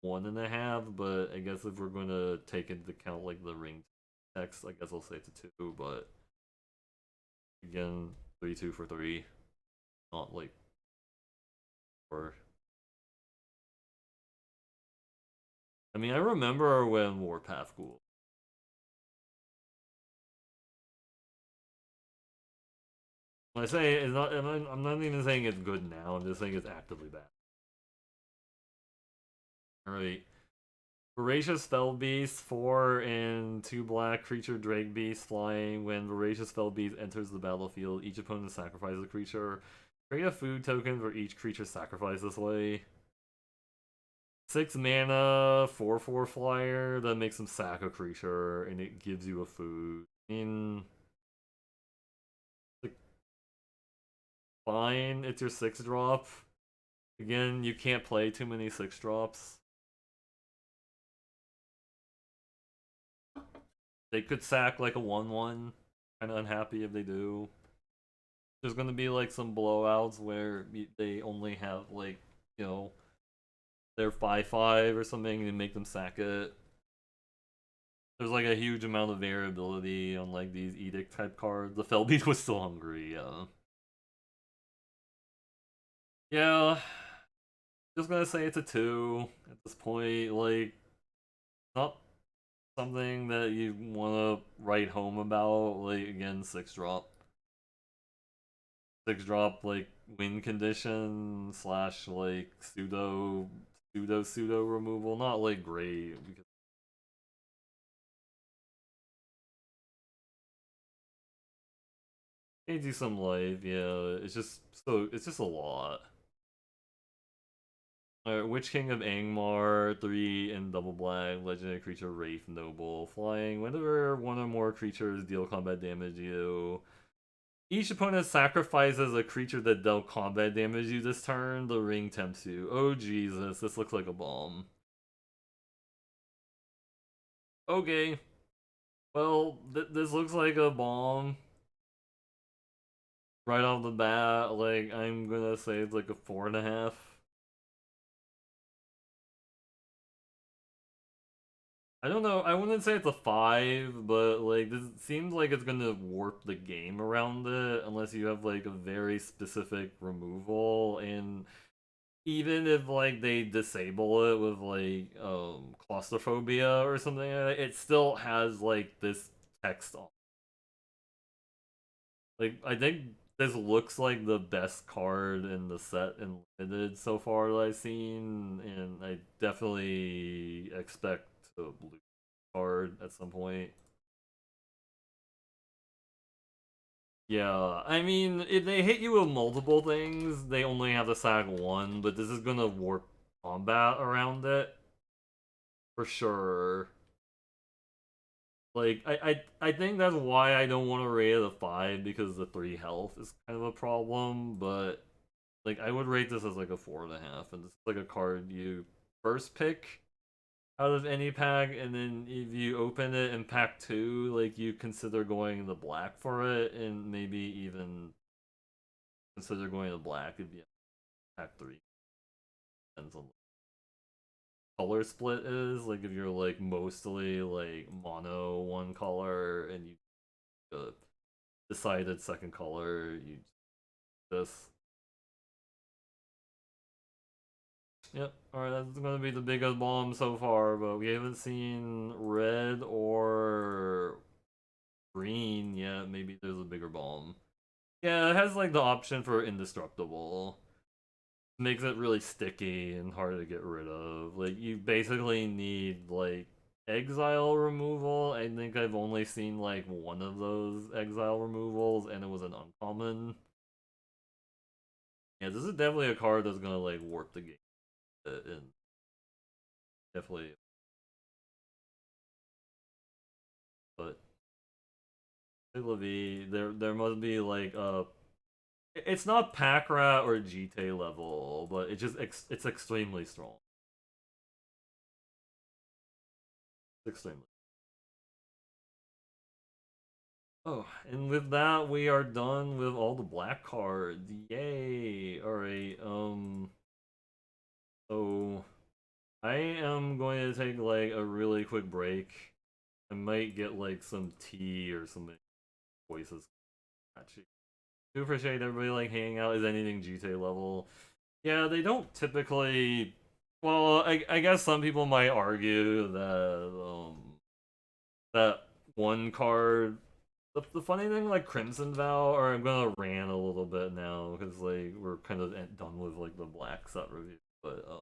1.5, but I guess if we're going to take into account like the ring text, I guess I'll say it's a 2, but again, 3/2 for 3, not like 4. I mean, I remember when Warpath cool. When I say it's not, I'm not even saying it's good now. I'm just saying it's actively bad. All right, Voracious Fell Beast, 4 and 2 black creature Drake Beast flying. When Voracious Fell Beast enters the battlefield, each opponent sacrifices a creature. Create a food token for each creature sacrificed this way. 6 mana, 4/4 flyer that makes them sack a creature, and it gives you a food. I mean, like, fine, it's your 6-drop. Again, you can't play too many 6-drops. They could sack like a 1/1. Kind of unhappy if they do. There's gonna be like some blowouts where they only have like, you know, they're 5/5 or something and make them sack it. There's like a huge amount of variability on like these edict type cards. The Felbeat was still hungry, yeah. Yeah, just gonna say it's a 2 at this point. Like, not something that you want to write home about. Like, again, 6-drop. 6-drop, like, win condition slash, like, pseudo removal. Not, like, great. Because you do some life, yeah. It's just a lot. Alright, Witch King of Angmar, 3 and double black, legendary creature Wraith Noble, flying. Whenever one or more creatures deal combat damage you, each opponent sacrifices a creature that dealt combat damage you this turn, the ring tempts you. Oh Jesus, this looks like a bomb. Okay. Well, this looks like a bomb. Right off the bat, like, I'm gonna say it's like a 4.5. I don't know. I wouldn't say it's a 5, but like this seems like it's gonna warp the game around it unless you have like a very specific removal. And even if like they disable it with like claustrophobia or something like that, it still has like this text on. Like, I think this looks like the best card in the set in limited so far that I've seen, and I definitely expect a blue card at some point. Yeah, I mean, if they hit you with multiple things, they only have to sack 1, but this is gonna warp combat around it for sure. Like, I think that's why I don't want to rate it a 5, because the 3 health is kind of a problem, but like, I would rate this as like a 4.5, and this is like a card you first pick out of any pack, and then if you open it in pack 2, like, you consider going the black for it, and maybe even consider going to black if you pack 3. Depends on color split is. Like, if you're like mostly like mono one color and you decided second color, you this. Yep. Alright, that's gonna be the biggest bomb so far, but we haven't seen red or green yet. Maybe there's a bigger bomb. Yeah, it has like the option for indestructible. Makes it really sticky and hard to get rid of. Like, you basically need like exile removal. I think I've only seen like one of those exile removals, and it was an uncommon. Yeah, this is definitely a card that's gonna like warp the game. And definitely, but Levy, there must be like it's not pack rat or GT level, but it's extremely strong. Extremely. Oh, and with that, we are done with all the black cards. Yay! Alright, so I am going to take like a really quick break. I might get like some tea or something. Voices. Actually, do appreciate everybody like hanging out. Is anything GTA level? Yeah, they don't typically. Well, I guess some people might argue that one card. The funny thing, like Crimson Vow, or I'm gonna rant a little bit now because like we're kind of done with like the Black set review, but